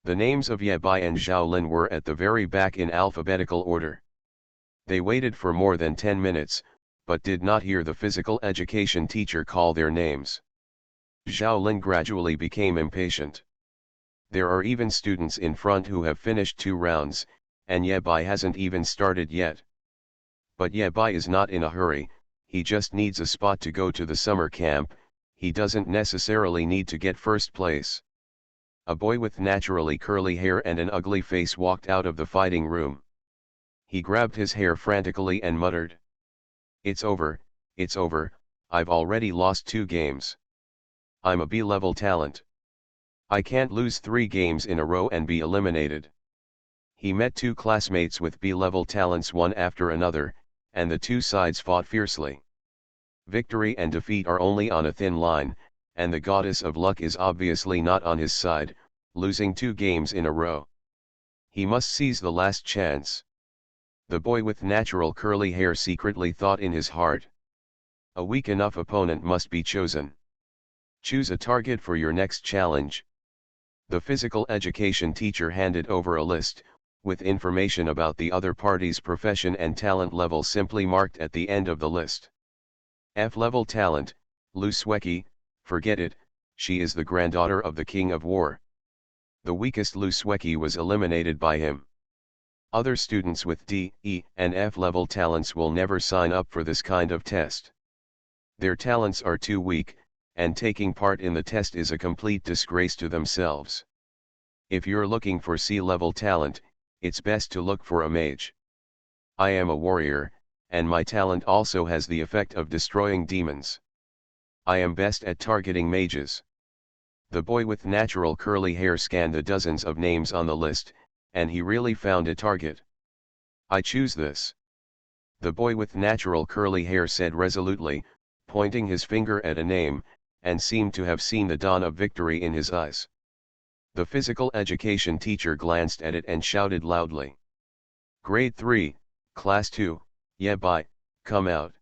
The names of Ye Bai and Zhao Lin were at the very back in alphabetical order. They waited for more than 10 minutes, but did not hear the physical education teacher call their names. Zhao Lin gradually became impatient. There are even students in front who have finished 2 rounds, and Ye Bai hasn't even started yet. But Ye Bai is not in a hurry, he just needs a spot to go to the summer camp, he doesn't necessarily need to get first place. A boy with naturally curly hair and an ugly face walked out of the fighting room. He grabbed his hair frantically and muttered. It's over, I've already lost 2 games. I'm a B-level talent. I can't lose 3 games in a row and be eliminated. He met 2 classmates with B-level talents one after another, and the 2 sides fought fiercely. Victory and defeat are only on a thin line, and the goddess of luck is obviously not on his side, losing 2 games in a row. He must seize the last chance. The boy with natural curly hair secretly thought in his heart. A weak enough opponent must be chosen. Choose a target for your next challenge. The physical education teacher handed over a list, with information about the other party's profession and talent level simply marked at the end of the list. F-level talent, Lu Sueki, forget it, she is the granddaughter of the King of War. The weakest Lu Sueki was eliminated by him. Other students with D, E, and F-level talents will never sign up for this kind of test. Their talents are too weak, and taking part in the test is a complete disgrace to themselves. If you're looking for C-level talent, it's best to look for a mage. I am a warrior, and my talent also has the effect of destroying demons. I am best at targeting mages. The boy with natural curly hair scanned the dozens of names on the list, and he really found a target. I choose this. The boy with natural curly hair said resolutely, pointing his finger at a name, and seemed to have seen the dawn of victory in his eyes. The physical education teacher glanced at it and shouted loudly. Grade 3, Class 2, yeah bye, come out.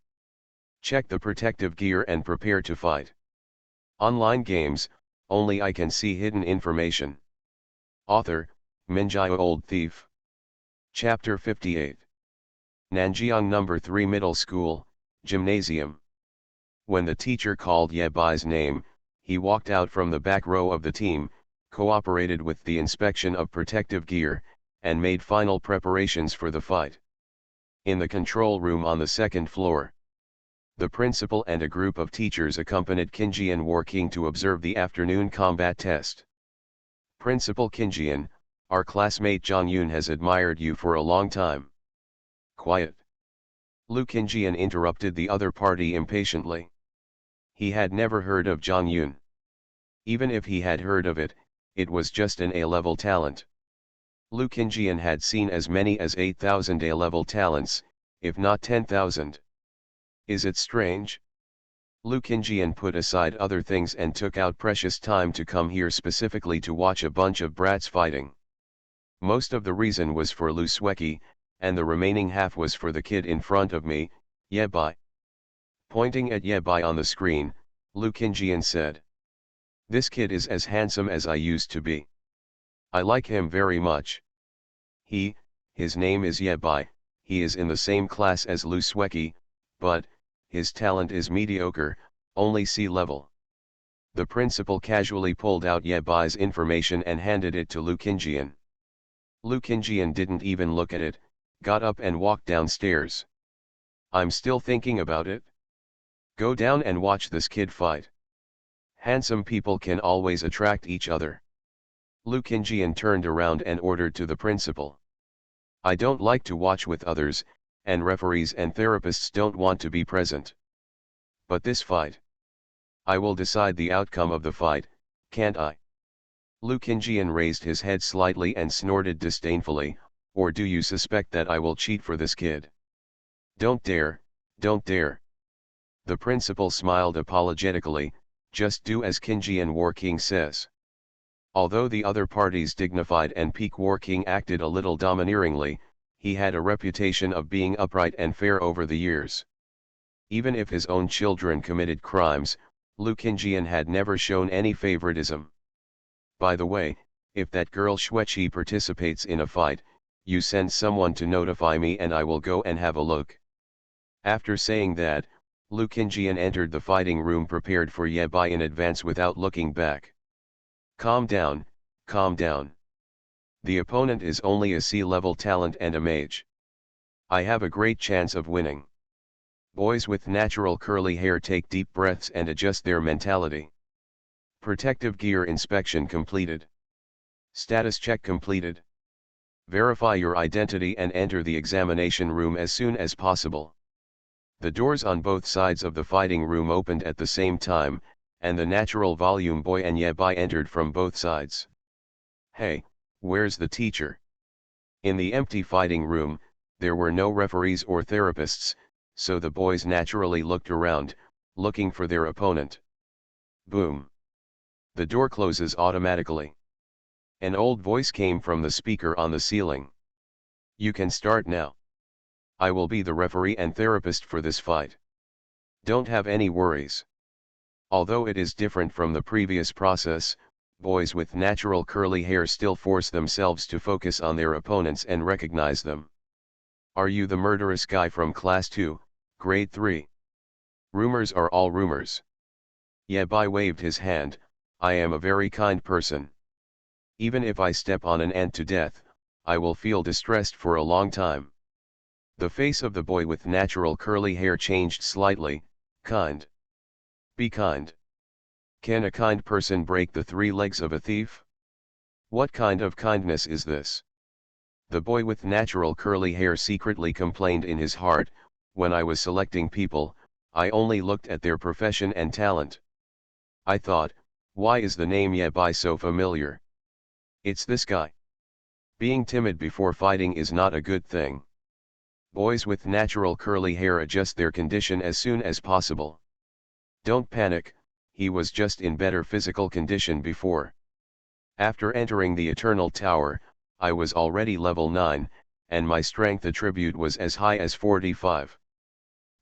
Check the protective gear and prepare to fight. Online games, only I can see hidden information. Author, Minjai Old Thief. Chapter 58. Nanjiang No. 3 Middle School, Gymnasium. When the teacher called Ye Bai's name, he walked out from the back row of the team, cooperated with the inspection of protective gear, and made final preparations for the fight. In the control room on the second floor, the principal and a group of teachers accompanied Kinjian Warking to observe the afternoon combat test. Principal Kinjian, our classmate Zhang Yun has admired you for a long time. Quiet. Lu Kinjian interrupted the other party impatiently. He had never heard of Zhang Yun. Even if he had heard of it, it was just an A-level talent. Lu Kinjian had seen as many as 8,000 A-level talents, if not 10,000. Is it strange? Lu Kinjian put aside other things and took out precious time to come here specifically to watch a bunch of brats fighting. Most of the reason was for Lu Sweki, and the remaining half was for the kid in front of me, Ye Bai. Pointing at Ye Bai on the screen, Lu Kinjian said. This kid is as handsome as I used to be. I like him very much. His name is Ye Bai, he is in the same class as Lu Sweki, but, his talent is mediocre, only C level. The principal casually pulled out Ye Bai's information and handed it to Lu Kinjian. Lu Kinjian didn't even look at it, got up and walked downstairs. I'm still thinking about it. Go down and watch this kid fight. Handsome people can always attract each other. Lu Kinjian turned around and ordered to the principal. I don't like to watch with others, and referees and therapists don't want to be present. But this fight. I will decide the outcome of the fight, can't I? Lu Kinjian raised his head slightly and snorted disdainfully, or do you suspect that I will cheat for this kid? Don't dare, don't dare. The principal smiled apologetically, just do as Kinjian Warking says. Although the other party's dignified and Peak Warking acted a little domineeringly, he had a reputation of being upright and fair over the years. Even if his own children committed crimes, Lu Kinjian had never shown any favoritism. By the way, if that girl Xueqi participates in a fight, you send someone to notify me and I will go and have a look. After saying that, Lu Kinjian entered the fighting room prepared for Ye Bai in advance without looking back. Calm down, calm down. The opponent is only a C-level talent and a mage. I have a great chance of winning. Boys with natural curly hair take deep breaths and adjust their mentality. Protective gear inspection completed. Status check completed. Verify your identity and enter the examination room as soon as possible. The doors on both sides of the fighting room opened at the same time, and the natural volume boy and Ye Bai entered from both sides. Hey, where's the teacher? In the empty fighting room, there were no referees or therapists, so the boys naturally looked around, looking for their opponent. Boom. The door closes automatically. An old voice came from the speaker on the ceiling. You can start now. I will be the referee and therapist for this fight. Don't have any worries. Although it is different from the previous process, boys with natural curly hair still force themselves to focus on their opponents and recognize them. Are you the murderous guy from Class 2, Grade 3? Rumors are all rumors. Ye Bai waved his hand, I am a very kind person. Even if I step on an ant to death, I will feel distressed for a long time. The face of the boy with natural curly hair changed slightly, kind. Be kind. Can a kind person break the 3 legs of a thief? What kind of kindness is this? The boy with natural curly hair secretly complained in his heart, when I was selecting people, I only looked at their profession and talent. I thought, why is the name Ye Bai so familiar? It's this guy. Being timid before fighting is not a good thing. Boys with natural curly hair adjust their condition as soon as possible. Don't panic, he was just in better physical condition before. After entering the Eternal Tower, I was already level 9, and my strength attribute was as high as 45.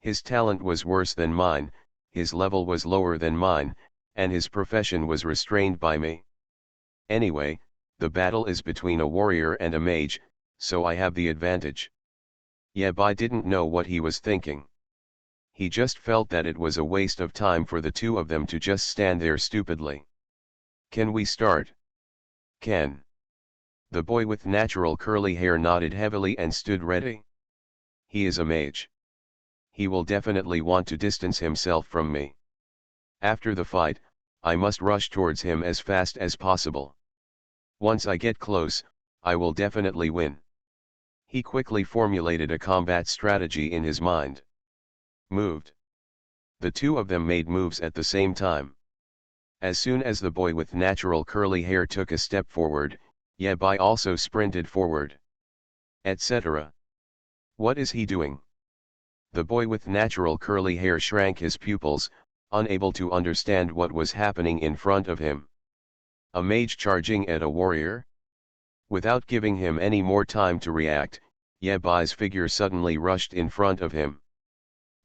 His talent was worse than mine, his level was lower than mine, and his profession was restrained by me. Anyway, the battle is between a warrior and a mage, so I have the advantage. Yabai didn't know what he was thinking. He just felt that it was a waste of time for the two of them to just stand there stupidly. Can we start? Can. The boy with natural curly hair nodded heavily and stood ready. He is a mage. He will definitely want to distance himself from me. After the fight, I must rush towards him as fast as possible. Once I get close, I will definitely win. He quickly formulated a combat strategy in his mind. Moved. The two of them made moves at the same time. As soon as the boy with natural curly hair took a step forward, Yabai also sprinted forward. Etc. What is he doing? The boy with natural curly hair shrank his pupils, unable to understand what was happening in front of him. A mage charging at a warrior? Without giving him any more time to react, Yabai's figure suddenly rushed in front of him.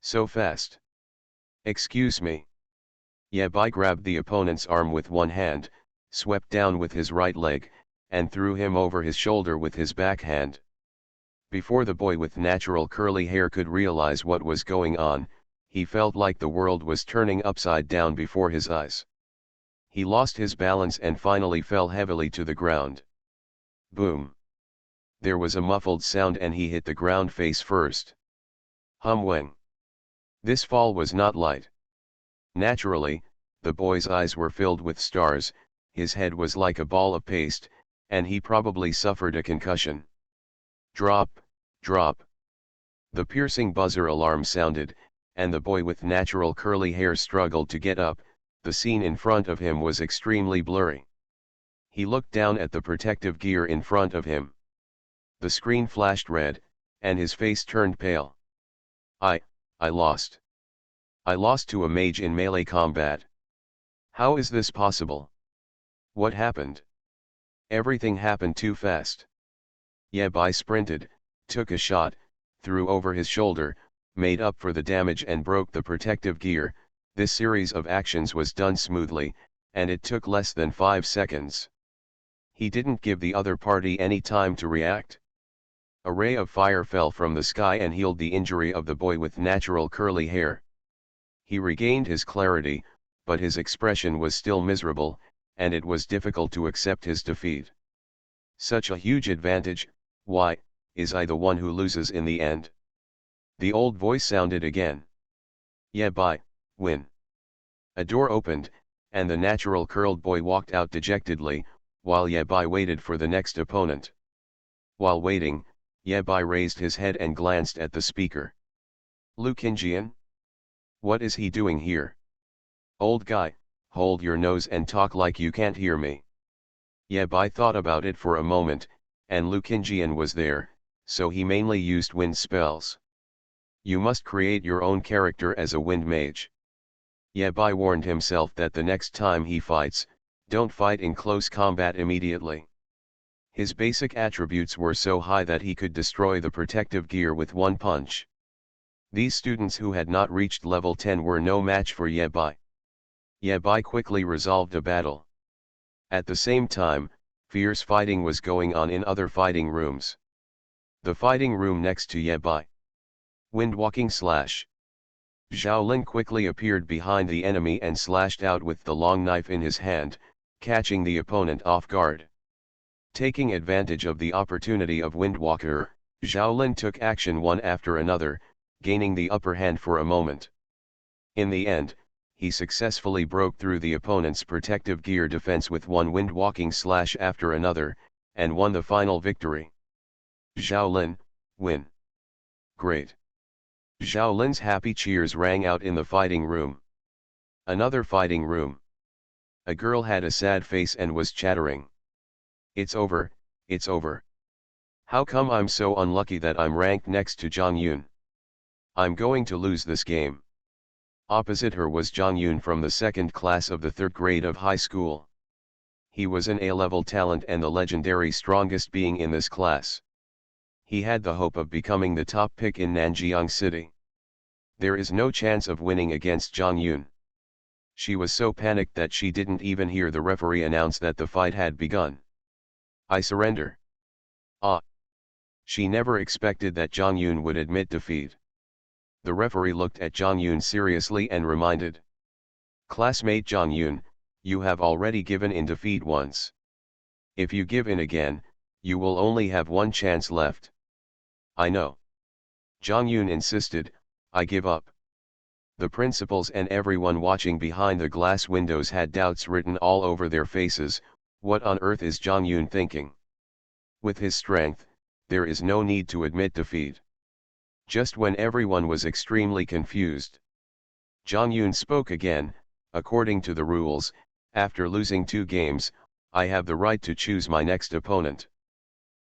So fast. Excuse me. Yabai grabbed the opponent's arm with one hand, swept down with his right leg, and threw him over his shoulder with his backhand. Before the boy with natural curly hair could realize what was going on, he felt like the world was turning upside down before his eyes. He lost his balance and finally fell heavily to the ground. Boom. There was a muffled sound and he hit the ground face first. Humweng. This fall was not light. Naturally, the boy's eyes were filled with stars, his head was like a ball of paste, and he probably suffered a concussion. Drop, drop. The piercing buzzer alarm sounded, and the boy with natural curly hair struggled to get up. The scene in front of him was extremely blurry. He looked down at the protective gear in front of him. The screen flashed red, and his face turned pale. I lost. I lost to a mage in melee combat. How is this possible? What happened? Everything happened too fast. Yabai sprinted, took a shot, threw over his shoulder, made up for the damage and broke the protective gear. This series of actions was done smoothly, and it took less than 5 seconds. He didn't give the other party any time to react. A ray of fire fell from the sky and healed the injury of the boy with natural curly hair. He regained his clarity, but his expression was still miserable, and it was difficult to accept his defeat. Such a huge advantage, why, is I the one who loses in the end? The old voice sounded again. Yabai, win. A door opened, and the natural curled boy walked out dejectedly, while Yabai waited for the next opponent. While waiting, Yabai raised his head and glanced at the speaker. Lu Qingjian? What is he doing here? Old guy, hold your nose and talk like you can't hear me. Yabai thought about it for a moment, and Lu Qingjian was there, so he mainly used wind spells. You must create your own character as a wind mage. Yabai warned himself that the next time he fights, don't fight in close combat immediately. His basic attributes were so high that he could destroy the protective gear with one punch. These students who had not reached level 10 were no match for Yabai. Yabai quickly resolved a battle. At the same time, fierce fighting was going on in other fighting rooms. The fighting room next to Yabai. Windwalking slash. Zhao quickly appeared behind the enemy and slashed out with the long knife in his hand, catching the opponent off guard. Taking advantage of the opportunity of Windwalker, Zhao took action one after another, gaining the upper hand for a moment. In the end, he successfully broke through the opponent's protective gear defense with one windwalking slash after another, and won the final victory. Zhao win. Great. Zhao happy cheers rang out in the fighting room. Another fighting room. A girl had a sad face and was chattering. It's over, it's over. How come I'm so unlucky that I'm ranked next to Zhang Yun? I'm going to lose this game. Opposite her was Zhang Yun from the second class of the third grade of high school. He was an A-level talent and the legendary strongest being in this class. He had the hope of becoming the top pick in Nanjiang City. There is no chance of winning against Zhang Yun. She was so panicked that she didn't even hear the referee announce that the fight had begun. I surrender. Ah. She never expected that Zhang Yun would admit defeat. The referee looked at Zhang Yun seriously and reminded. Classmate Zhang Yun, you have already given in defeat once. If you give in again, you will only have one chance left. I know. Zhang Yun insisted, I give up. The principals and everyone watching behind the glass windows had doubts written all over their faces. What on earth is Zhang Yun thinking? With his strength, there is no need to admit defeat. Just when everyone was extremely confused, Zhang Yun spoke again. According to the rules, after losing 2 games, I have the right to choose my next opponent.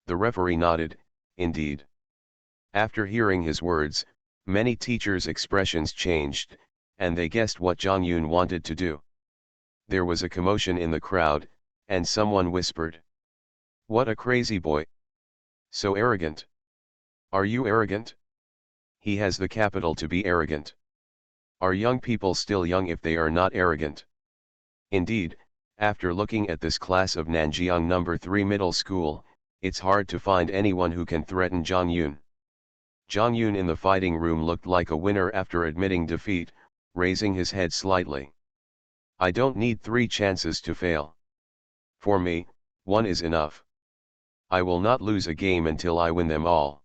The referee nodded, indeed. After hearing his words, many teachers' expressions changed, and they guessed what Zhang Yun wanted to do. There was a commotion in the crowd, and someone whispered. What a crazy boy. So arrogant. Are you arrogant? He has the capital to be arrogant. Are young people still young if they are not arrogant? Indeed, after looking at this class of Nanjiang No. 3 middle school, it's hard to find anyone who can threaten Zhang Yun. Zhang Yun in the fighting room looked like a winner after admitting defeat, raising his head slightly. I don't need 3 chances to fail. For me, 1 is enough. I will not lose a game until I win them all.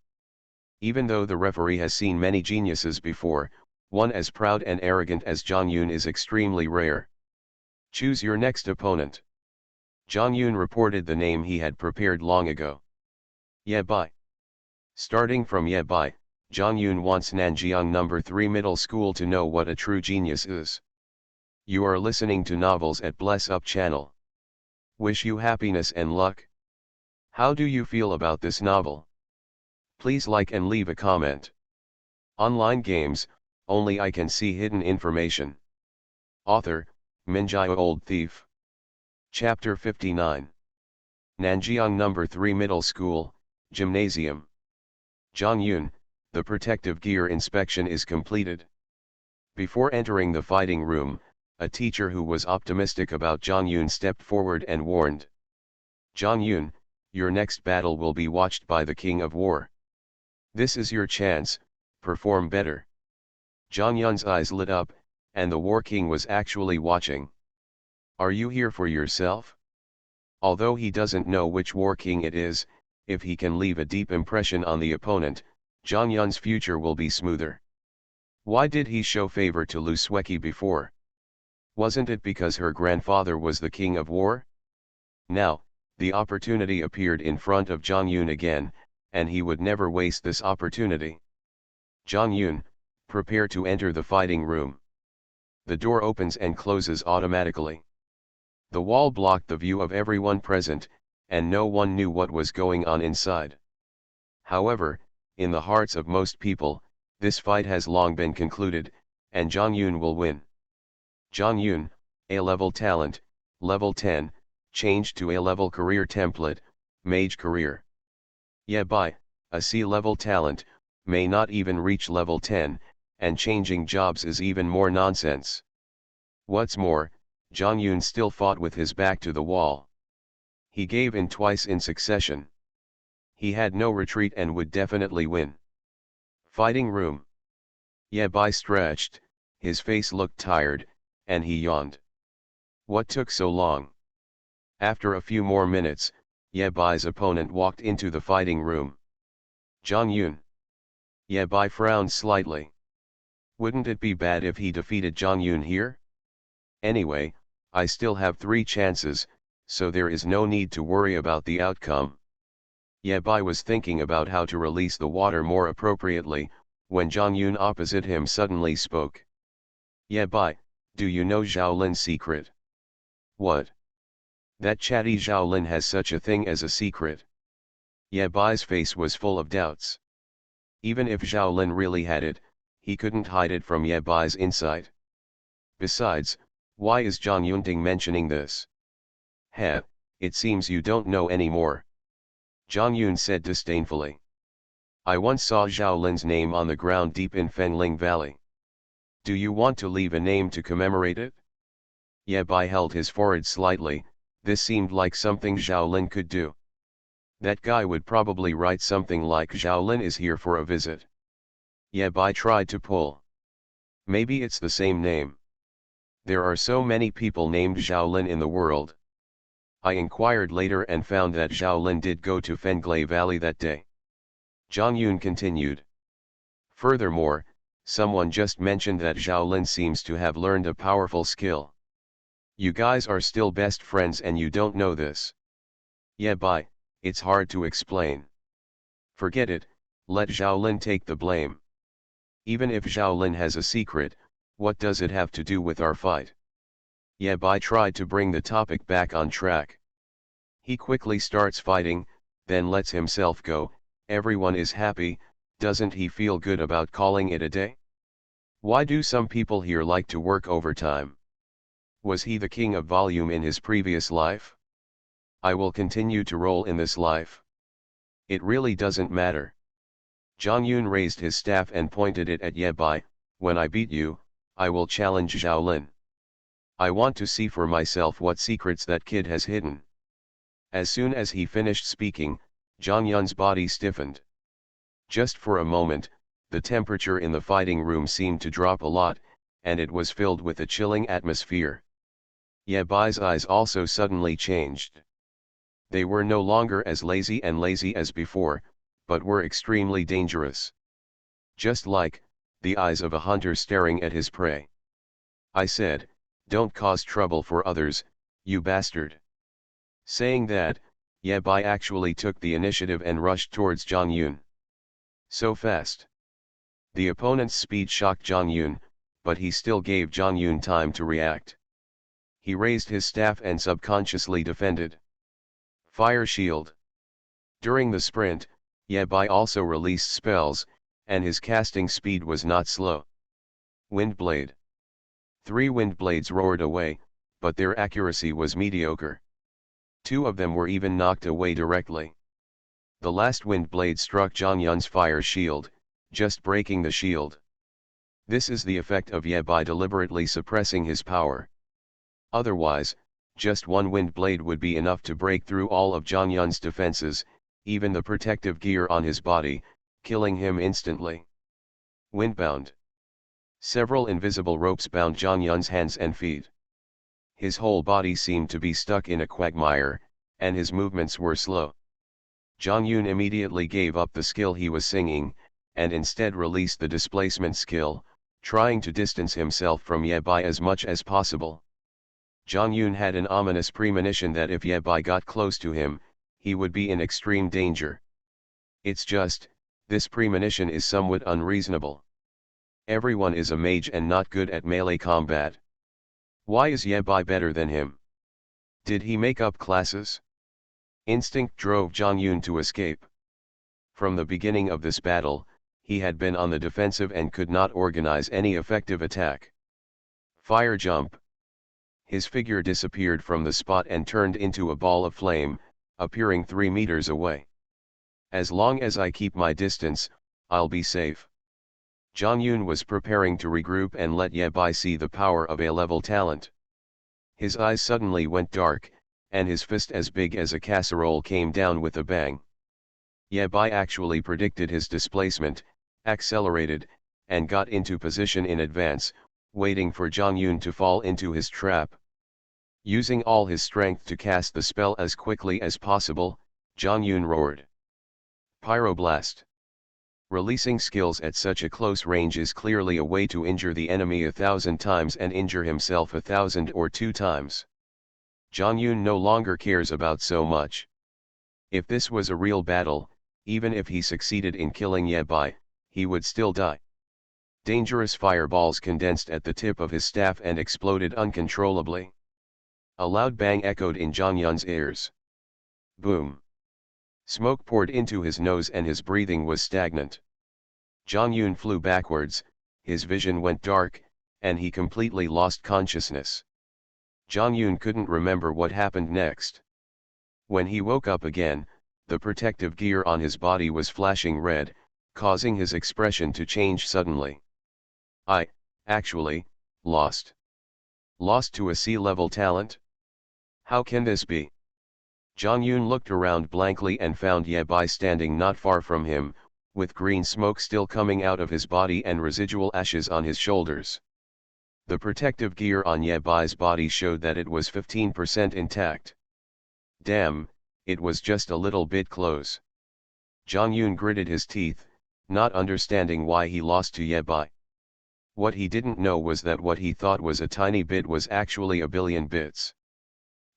Even though the referee has seen many geniuses before, one as proud and arrogant as Zhang Yun is extremely rare. Choose your next opponent. Zhang Yun reported the name he had prepared long ago. Ye Bai. Starting from Ye Bai, Zhang Yun wants Nanjiang No. 3 middle school to know what a true genius is. You are listening to Novels at Bless Up channel. Wish you happiness and luck. How do you feel about this novel? Please like and leave a comment. Online games, only I can see hidden information. Author, Minjai Old Thief. Chapter 59. Nanjiang No. 3 Middle School, Gymnasium. Zhang Yun, the protective gear inspection is completed. Before entering the fighting room, a teacher who was optimistic about Zhang Yun stepped forward and warned. Zhang Yun, your next battle will be watched by the King of War. This is your chance, perform better. Zhang Yun's eyes lit up, and the War King was actually watching. Are you here for yourself? Although he doesn't know which War King it is, if he can leave a deep impression on the opponent, Zhang Yun's future will be smoother. Why did he show favor to Lu Sueki before? Wasn't it because her grandfather was the King of War? Now, the opportunity appeared in front of Zhang Yun again, and he would never waste this opportunity. Zhang Yun, prepare to enter the fighting room. The door opens and closes automatically. The wall blocked the view of everyone present, and no one knew what was going on inside. However, in the hearts of most people, this fight has long been concluded, and Zhang Yun will win. Zhang Yun, A-level talent, level 10, changed to A-level career template, mage career. Ye Bai, a C-level talent, may not even reach level 10, and changing jobs is even more nonsense. What's more, Zhang Yun still fought with his back to the wall. He gave in twice in succession. He had no retreat and would definitely win. Fighting room. Ye Bai stretched, his face looked tired, and he yawned. What took so long? After a few more minutes, Ye Bai's opponent walked into the fighting room. Zhang Yun. Ye Bai frowned slightly. Wouldn't it be bad if he defeated Zhang Yun here? Anyway, I still have 3 chances, so there is no need to worry about the outcome. Ye Bai was thinking about how to release the water more appropriately, when Zhang Yun opposite him suddenly spoke. Ye Bai, do you know Zhaolin's secret? What? That chatty Zhaolin has such a thing as a secret. Ye Bai's face was full of doubts. Even if Zhao Lin really had it, he couldn't hide it from Ye Bai's insight. Besides, why is Zhang Yunting mentioning this? Heh, it seems you don't know anymore. Zhang Yun said disdainfully. I once saw Zhao Lin's name on the ground deep in Fengling Valley. Do you want to leave a name to commemorate it? Ye Bai held his forehead slightly. This seemed like something Zhao Lin could do. That guy would probably write something like Zhao Lin is here for a visit. Ye Bai tried to pull. Maybe it's the same name. There are so many people named Zhao Lin in the world. I inquired later and found that Zhao Lin did go to Fenglai Valley that day. Zhang Yun continued. Furthermore, someone just mentioned that Zhao Lin seems to have learned a powerful skill. You guys are still best friends and you don't know this. Ye Bai, it's hard to explain. Forget it, let Zhao Lin take the blame. Even if Zhao Lin has a secret, what does it have to do with our fight? Ye Bai tried to bring the topic back on track. He quickly starts fighting, then lets himself go. Everyone is happy. Doesn't he feel good about calling it a day? Why do some people here like to work overtime? Was he the king of volume in his previous life? I will continue to roll in this life. It really doesn't matter. Zhang Yun raised his staff and pointed it at Ye Bai. When I beat you, I will challenge Zhao Lin. I want to see for myself what secrets that kid has hidden. As soon as he finished speaking, Zhang Yun's body stiffened. Just for a moment, the temperature in the fighting room seemed to drop a lot, and it was filled with a chilling atmosphere. Ye Bai's eyes also suddenly changed. They were no longer as lazy as before, but were extremely dangerous. Just like the eyes of a hunter staring at his prey. I said, don't cause trouble for others, you bastard. Saying that, Ye Bai actually took the initiative and rushed towards Zhang Yun. So fast. The opponent's speed shocked Zhang Yun, but he still gave Zhang Yun time to react. He raised his staff and subconsciously defended. Fire shield. During the sprint, Ye Bai also released spells, and his casting speed was not slow. Wind blade. 3 wind blades roared away, but their accuracy was mediocre. 2 of them were even knocked away directly. The last wind blade struck Zhang Yun's fire shield, just breaking the shield. This is the effect of Ye Bai deliberately suppressing his power. Otherwise, just 1 wind blade would be enough to break through all of Zhang Yun's defenses, even the protective gear on his body, killing him instantly. Windbound. Several invisible ropes bound Zhang Yun's hands and feet. His whole body seemed to be stuck in a quagmire, and his movements were slow. Zhang Yun immediately gave up the skill he was singing, and instead released the displacement skill, trying to distance himself from Ye Bai as much as possible. Zhang Yun had an ominous premonition that if Ye Bai got close to him, he would be in extreme danger. It's just, this premonition is somewhat unreasonable. Everyone is a mage and not good at melee combat. Why is Ye Bai better than him? Did he make up classes? Instinct drove Zhang Yun to escape. From the beginning of this battle, he had been on the defensive and could not organize any effective attack. Fire jump. His figure disappeared from the spot and turned into a ball of flame, appearing 3 meters away. As long as I keep my distance, I'll be safe. Zhang Yun was preparing to regroup and let Ye Bai see the power of A-level talent. His eyes suddenly went dark, and his fist as big as a casserole came down with a bang. Ye Bai actually predicted his displacement, accelerated, and got into position in advance, waiting for Zhang Yun to fall into his trap. Using all his strength to cast the spell as quickly as possible, Zhang Yun roared. Pyroblast. Releasing skills at such a close range is clearly a way to injure the enemy 1,000 times and injure himself 1,000 or 2 times. Zhang Yun no longer cares about so much. If this was a real battle, even if he succeeded in killing Ye Bai, he would still die. Dangerous fireballs condensed at the tip of his staff and exploded uncontrollably. A loud bang echoed in Zhang Yun's ears. Boom. Smoke poured into his nose and his breathing was stagnant. Jong Yoon flew backwards, his vision went dark, and he completely lost consciousness. Jong Yoon couldn't remember what happened next. When he woke up again, the protective gear on his body was flashing red, causing his expression to change suddenly. Actually, lost. Lost to a sea-level talent? How can this be? Jong Yoon looked around blankly and found Ye Bai standing not far from him, with green smoke still coming out of his body and residual ashes on his shoulders. The protective gear on Ye Bai's body showed that it was 15% intact. Damn, it was just a little bit close. Jong Yoon gritted his teeth, not understanding why he lost to Ye Bai. What he didn't know was that what he thought was a tiny bit was actually a billion bits.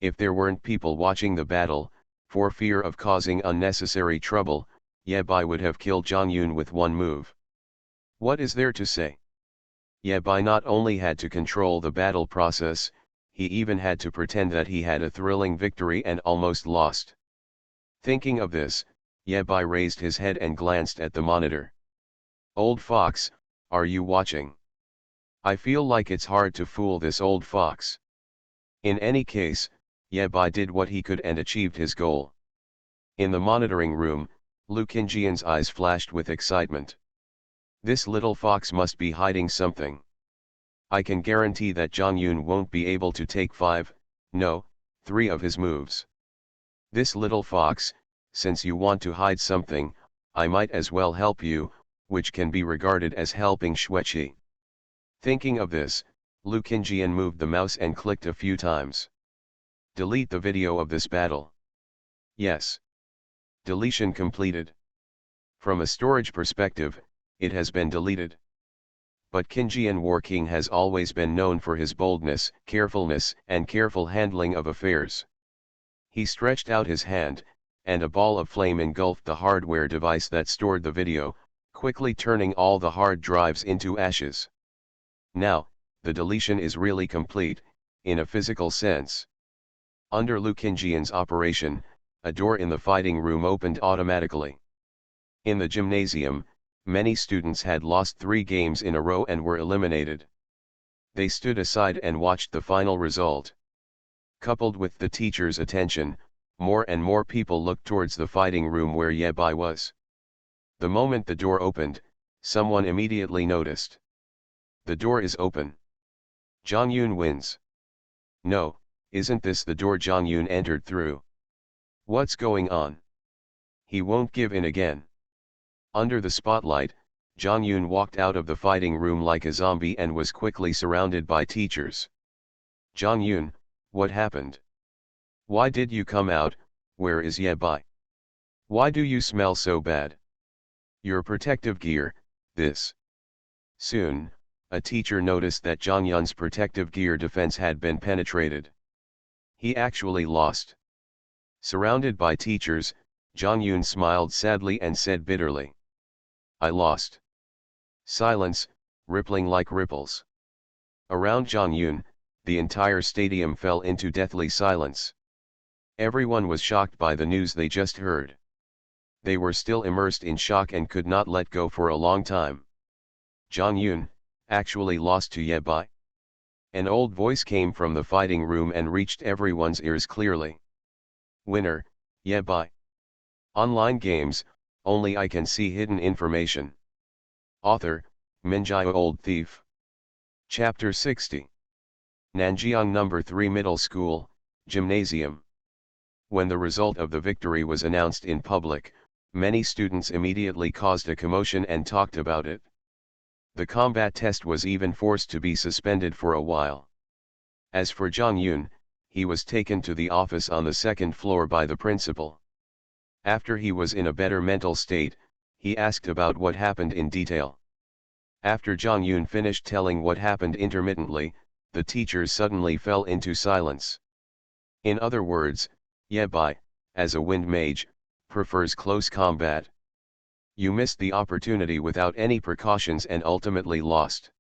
If there weren't people watching the battle, for fear of causing unnecessary trouble, Ye Bai would have killed Jong Yoon with one move. What is there to say? Ye Bai not only had to control the battle process, he even had to pretend that he had a thrilling victory and almost lost. Thinking of this, Ye Bai raised his head and glanced at the monitor. Old fox, are you watching? I feel like it's hard to fool this old fox. In any case, Ye Bai did what he could and achieved his goal. In the monitoring room, Lu Qingjian's eyes flashed with excitement. This little fox must be hiding something. I can guarantee that Jong Yoon won't be able to take 3 of his moves. This little fox, since you want to hide something, I might as well help you, which can be regarded as helping Xueqi. Thinking of this, Lu Qingjian moved the mouse and clicked a few times. Delete the video of this battle. Yes. Deletion completed. From a storage perspective, it has been deleted. But Qingjian War King has always been known for his boldness, carefulness, and careful handling of affairs. He stretched out his hand, and a ball of flame engulfed the hardware device that stored the video, quickly turning all the hard drives into ashes. Now, the deletion is really complete, in a physical sense. Under Lu Qingjian's operation, a door in the fighting room opened automatically. In the gymnasium, many students had lost 3 games in a row and were eliminated. They stood aside and watched the final result. Coupled with the teacher's attention, more and more people looked towards the fighting room where Ye Bai was. The moment the door opened, someone immediately noticed. The door is open. Jong Yoon wins. No, isn't this the door Jong Yoon entered through? What's going on? He won't give in again. Under the spotlight, Jong Yoon walked out of the fighting room like a zombie and was quickly surrounded by teachers. Jong Yoon, what happened? Why did you come out? Where is Ye Bai? Why do you smell so bad? Your protective gear, this. Soon, a teacher noticed that Jong Yoon's protective gear defense had been penetrated. He actually lost. Surrounded by teachers, Jong Yoon smiled sadly and said bitterly. I lost. Silence, rippling like ripples. Around Jong Yoon, the entire stadium fell into deathly silence. Everyone was shocked by the news they just heard. They were still immersed in shock and could not let go for a long time. Jong Yoon, actually lost to Ye Bai? An old voice came from the fighting room and reached everyone's ears clearly. Winner, Ye Bai. Online games, only I can see hidden information. Author, Minjai Old Thief. Chapter 60. Nanjiang No. 3 Middle School, Gymnasium. When the result of the victory was announced in public, many students immediately caused a commotion and talked about it. The combat test was even forced to be suspended for a while. As for Jong Yoon, he was taken to the office on the 2nd floor by the principal. After he was in a better mental state, he asked about what happened in detail. After Jong Yoon finished telling what happened intermittently, the teachers suddenly fell into silence. In other words, Ye Bai, as a wind mage, prefers close combat. You missed the opportunity without any precautions and ultimately lost.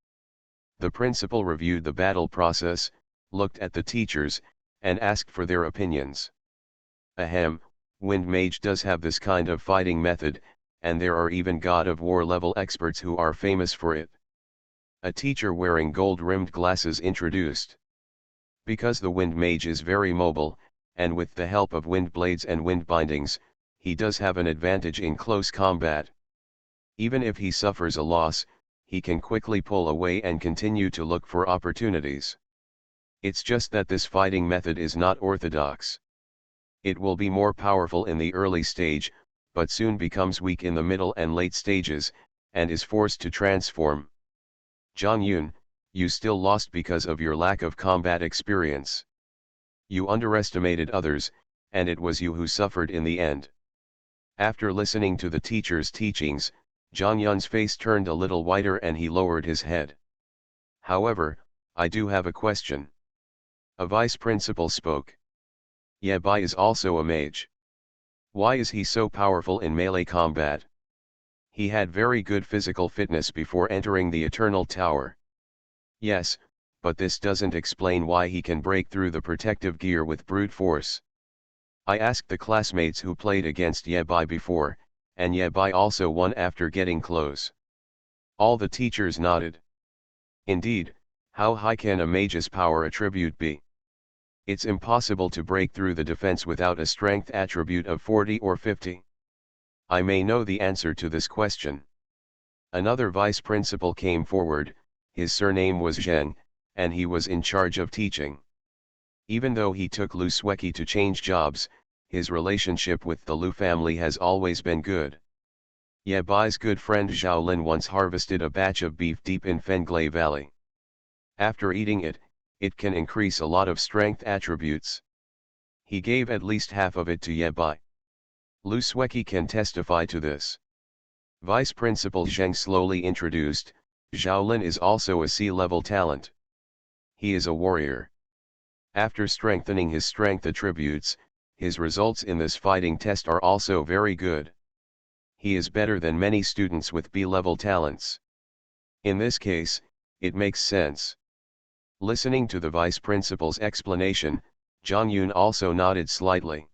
The principal reviewed the battle process, looked at the teachers, and asked for their opinions. Ahem, Wind Mage does have this kind of fighting method, and there are even God of War level experts who are famous for it. A teacher wearing gold-rimmed glasses introduced. Because the Wind Mage is very mobile, and with the help of wind blades and wind bindings, he does have an advantage in close combat. Even if he suffers a loss, he can quickly pull away and continue to look for opportunities. It's just that this fighting method is not orthodox. It will be more powerful in the early stage, but soon becomes weak in the middle and late stages, and is forced to transform. Jong Yoon, you still lost because of your lack of combat experience. You underestimated others, and it was you who suffered in the end. After listening to the teacher's teachings, Jong Yun's face turned a little whiter and he lowered his head. However, I do have a question. A vice principal spoke. Ye Bai is also a mage. Why is he so powerful in melee combat? He had very good physical fitness before entering the Eternal Tower. Yes, but this doesn't explain why he can break through the protective gear with brute force. I asked the classmates who played against Ye Bai before, and Ye Bai also won after getting close. All the teachers nodded. Indeed, how high can a mage's power attribute be? It's impossible to break through the defense without a strength attribute of 40 or 50. I may know the answer to this question. Another vice principal came forward, his surname was Zheng, and he was in charge of teaching. Even though he took Lu Sueki to change jobs, his relationship with the Lu family has always been good. Ye Bai's good friend Zhao Lin once harvested a batch of beef deep in Fenglai Valley. After eating it, it can increase a lot of strength attributes. He gave at least half of it to Ye Bai. Lu Sueki can testify to this. Vice Principal Zheng slowly introduced, Zhao Lin is also a C-level talent. He is a warrior. After strengthening his strength attributes, his results in this fighting test are also very good. He is better than many students with B-level talents. In this case, it makes sense. Listening to the vice principal's explanation, Jong Yoon also nodded slightly.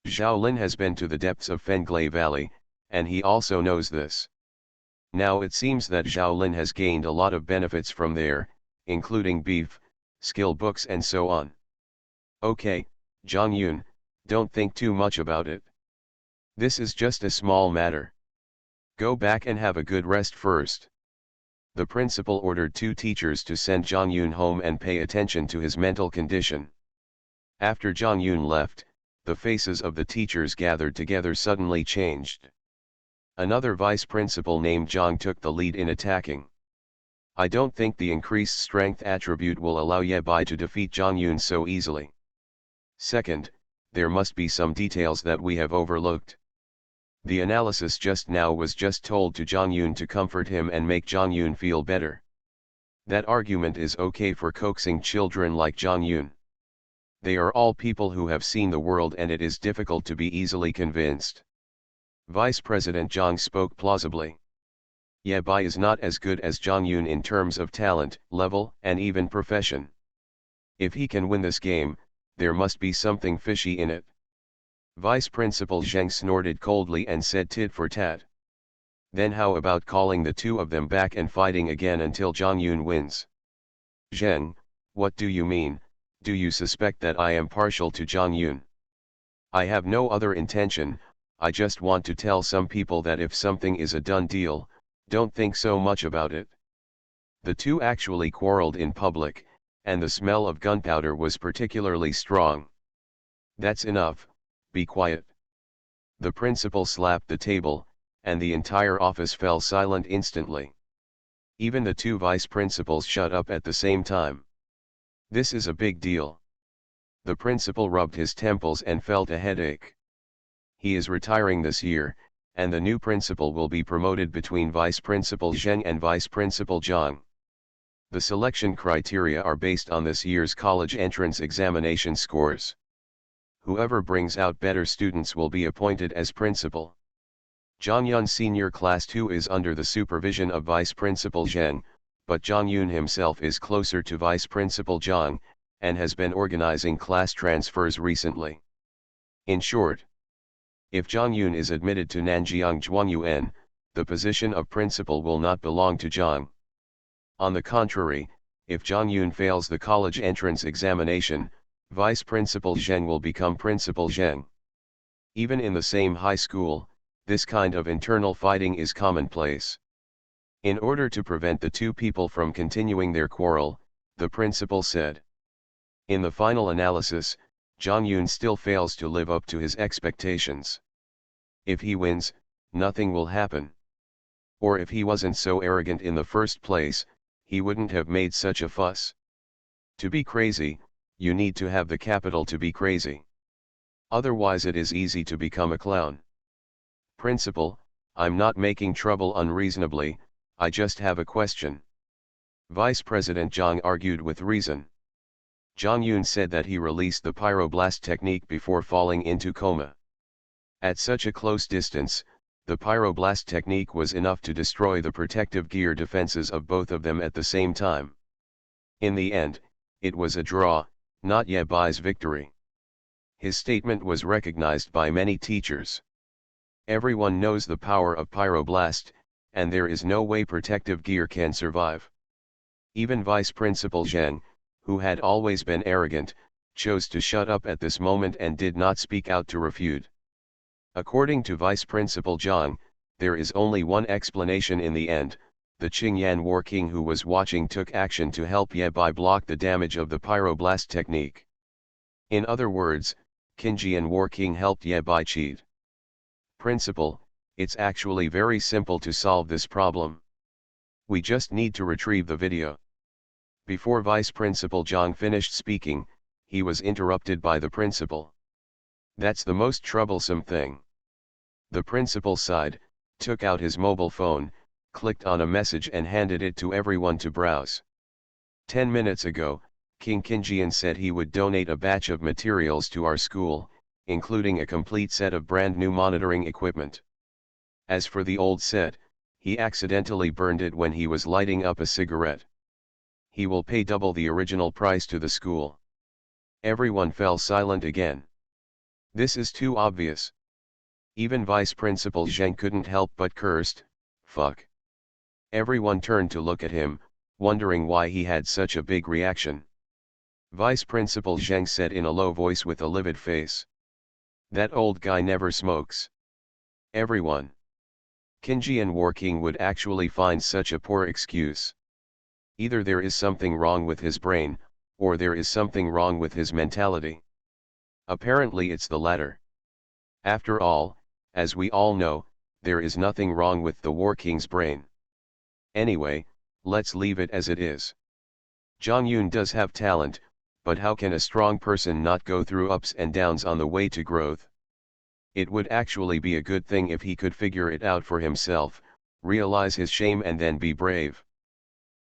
Zhao Lin has been to the depths of Fenglai Valley, and he also knows this. Now it seems that Zhao Lin has gained a lot of benefits from there, including beef, skill books and so on. Okay, Jong Yoon, don't think too much about it. This is just a small matter. Go back and have a good rest first. The principal ordered 2 teachers to send Jong Yoon home and pay attention to his mental condition. After Jong Yoon left, the faces of the teachers gathered together suddenly changed. Another vice principal named Jong took the lead in attacking. I don't think the increased strength attribute will allow Ye Bai to defeat Jong Yoon so easily. Second, there must be some details that we have overlooked. The analysis just now was just told to Jong Yoon to comfort him and make Jong Yoon feel better. That argument is okay for coaxing children like Jong Yoon. They are all people who have seen the world and it is difficult to be easily convinced. Vice President Jong spoke plausibly. Ye Bai is not as good as Jong Yoon in terms of talent, level, and even profession. If he can win this game, there must be something fishy in it. Vice Principal Zheng snorted coldly and said tit for tat. Then how about calling the 2 of them back and fighting again until Jong Yoon wins? Zheng, what do you mean? Do you suspect that I am partial to Jong Yoon? I have no other intention, I just want to tell some people that if something is a done deal, don't think so much about it. The 2 actually quarreled in public, and the smell of gunpowder was particularly strong. That's enough, be quiet. The principal slapped the table, and the entire office fell silent instantly. Even the 2 vice principals shut up at the same time. This is a big deal. The principal rubbed his temples and felt a headache. He is retiring this year, and the new principal will be promoted between Vice Principal Zheng and Vice Principal Zhang. The selection criteria are based on this year's college entrance examination scores. Whoever brings out better students will be appointed as principal. Jong Yun Senior Class 2 is under the supervision of Vice Principal Zheng, but Jong Yoon himself is closer to Vice Principal Zhang, and has been organizing class transfers recently. In short, If Zhang Yun is admitted to Nanjiang Zhuangyuan, the position of principal will not belong to Zhang. On the contrary, if Zhang Yun fails the college entrance examination, Vice Principal Zheng will become Principal Zheng. Even in the same high school, this kind of internal fighting is commonplace. In order to prevent the two people from continuing their quarrel, the principal said. In the final analysis, Zhang Yun still fails to live up to his expectations. If he wins, nothing will happen. Or if he wasn't so arrogant in the first place, he wouldn't have made such a fuss. To be crazy, you need to have the capital to be crazy. Otherwise it is easy to become a clown. Principal, I'm not making trouble unreasonably, I just have a question. Vice President Zhang argued with reason. Zhang Yun said that he released the pyroblast technique before falling into coma. At such a close distance, the pyroblast technique was enough to destroy the protective gear defenses of both of them at the same time. In the end, it was a draw, not Ye Bai's victory. His statement was recognized by many teachers. Everyone knows the power of pyroblast, and there is no way protective gear can survive. Even Vice Principal Zheng, who had always been arrogant, chose to shut up at this moment and did not speak out to refute. According to Vice Principal Zhang, there is only one explanation in the end: the Qingyan War King who was watching took action to help Ye Bai block the damage of the pyroblast technique. In other words, Qingyan War King helped Ye Bai cheat. Principal, it's actually very simple to solve this problem. We just need to retrieve the video. Before Vice Principal Zhang finished speaking, he was interrupted by the principal. That's the most troublesome thing. The principal sighed, took out his mobile phone, clicked on a message and handed it to everyone to browse. 10 minutes ago, King Qingyan said he would donate a batch of materials to our school, including a complete set of brand new monitoring equipment. As for the old set, he accidentally burned it when he was lighting up a cigarette. He will pay double the original price to the school. Everyone fell silent again. This is too obvious. Even Vice Principal Zheng couldn't help but cursed, fuck. Everyone turned to look at him, wondering why he had such a big reaction. Vice Principal Zheng said in a low voice with a livid face. That old guy never smokes. Everyone. Qingyan War King would actually find such a poor excuse. Either there is something wrong with his brain, or there is something wrong with his mentality. Apparently it's the latter. After all, as we all know, there is nothing wrong with the War King's brain. Anyway, let's leave it as it is. Zhang Yun does have talent, but how can a strong person not go through ups and downs on the way to growth? It would actually be a good thing if he could figure it out for himself, realize his shame and then be brave.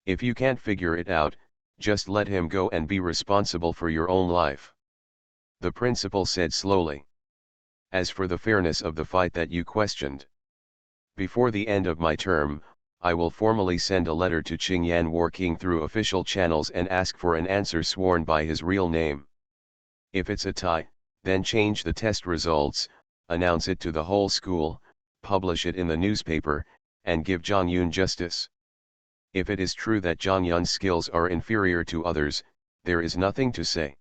If you can't figure it out, just let him go and be responsible for your own life. The principal said slowly. As for the fairness of the fight that you questioned, before the end of my term, I will formally send a letter to Qingyan War King through official channels and ask for an answer sworn by his real name. If it's a tie, then change the test results, announce it to the whole school, publish it in the newspaper, and give Zhang Yun justice. If it is true that Zhang Yun's skills are inferior to others, there is nothing to say.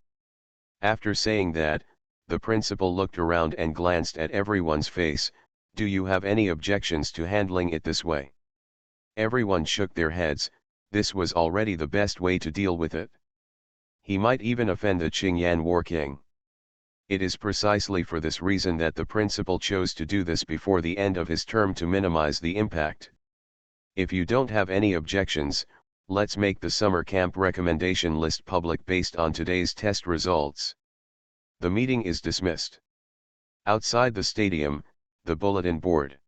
After saying that, the principal looked around and glanced at everyone's face. Do you have any objections to handling it this way? Everyone shook their heads. This was already the best way to deal with it. He might even offend the Qingyan War King. It is precisely for this reason that the principal chose to do this before the end of his term to minimize the impact. If you don't have any objections, let's make the summer camp recommendation list public based on today's test results. The meeting is dismissed. Outside the stadium, the bulletin board.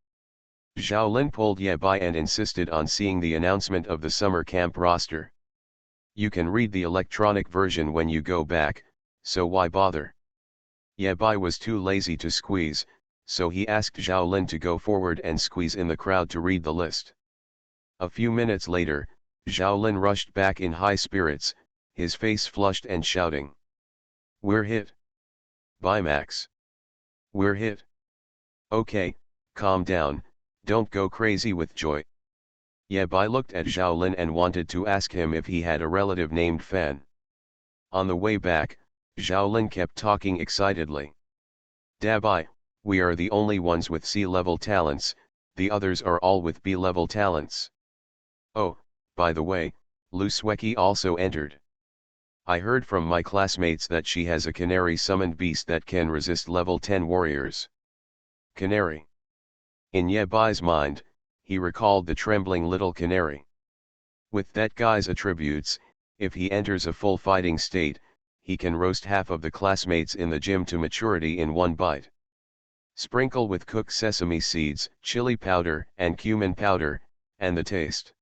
Zhao Lin pulled Ye Bai and insisted on seeing the announcement of the summer camp roster. You can read the electronic version when you go back, so why bother? Ye Bai was too lazy to squeeze, so he asked Zhao Lin to go forward and squeeze in the crowd to read the list. A few minutes later, Zhao Lin rushed back in high spirits, his face flushed and shouting. We're hit. By Max. We're hit. Okay, calm down, don't go crazy with joy. Ye Bai looked at Zhao and wanted to ask him if he had a relative named Fan. On the way back, Zhao kept talking excitedly. Dabai, we are the only ones with C-level talents, the others are all with B-level talents. Oh, by the way, Lu Sueki also entered. I heard from my classmates that she has a canary summoned beast that can resist level 10 warriors. Canary. In Ye Bai's mind, he recalled the trembling little canary. With that guy's attributes, if he enters a full fighting state, he can roast half of the classmates in the gym to maturity in one bite. Sprinkle with cooked sesame seeds, chili powder and cumin powder, and the taste.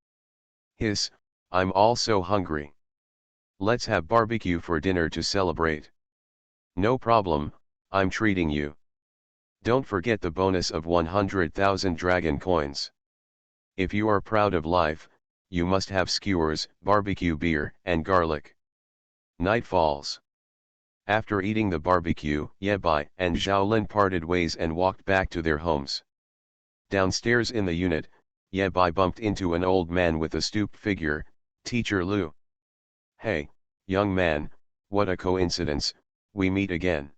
Hiss, I'm all so hungry. Let's have barbecue for dinner to celebrate. No problem, I'm treating you. Don't forget the bonus of 100,000 dragon coins. If you are proud of life, you must have skewers, barbecue beer, and garlic. Night falls. After eating the barbecue, Ye Bai and Zhao parted ways and walked back to their homes. Downstairs in the unit, Ye Bai bumped into an old man with a stooped figure, Teacher Lu. Hey, young man, what a coincidence, we meet again.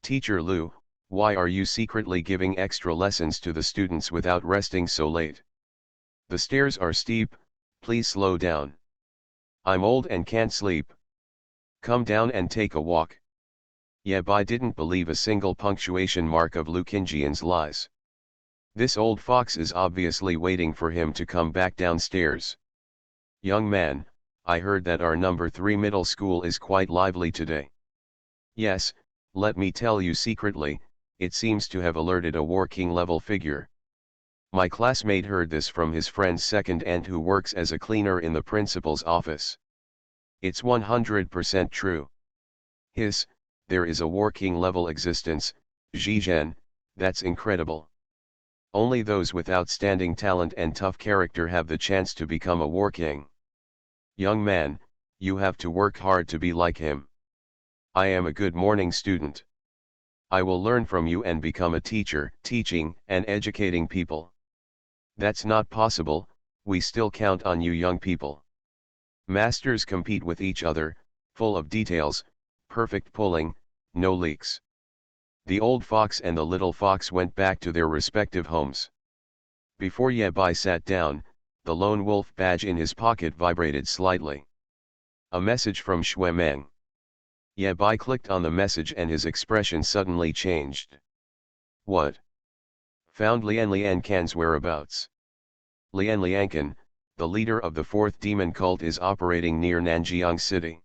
Teacher Lu, why are you secretly giving extra lessons to the students without resting so late? The stairs are steep, please slow down. I'm old and can't sleep. Come down and take a walk. Ye Bai didn't believe a single punctuation mark of Lu Qingjian's lies. This old fox is obviously waiting for him to come back downstairs. Young man, I heard that our number 3 middle school is quite lively today. Yes, let me tell you secretly, it seems to have alerted a working level figure. My classmate heard this from his friend's second aunt who works as a cleaner in the principal's office. It's 100% true. Hiss, there is a working level existence, Zhizhen, that's incredible. Only those with outstanding talent and tough character have the chance to become a war king. Young man, you have to work hard to be like him. I am a good morning student. I will learn from you and become a teacher, teaching and educating people. That's not possible, we still count on you young people. Masters compete with each other, full of details, perfect pulling, no leaks. The old fox and the little fox went back to their respective homes. Before Ye Bai sat down, the lone wolf badge in his pocket vibrated slightly. A message from Xue Meng. Ye Bai clicked on the message and his expression suddenly changed. What? Found Lian Can's whereabouts. Lian Can, the leader of the fourth demon cult, is operating near Nanjiang City.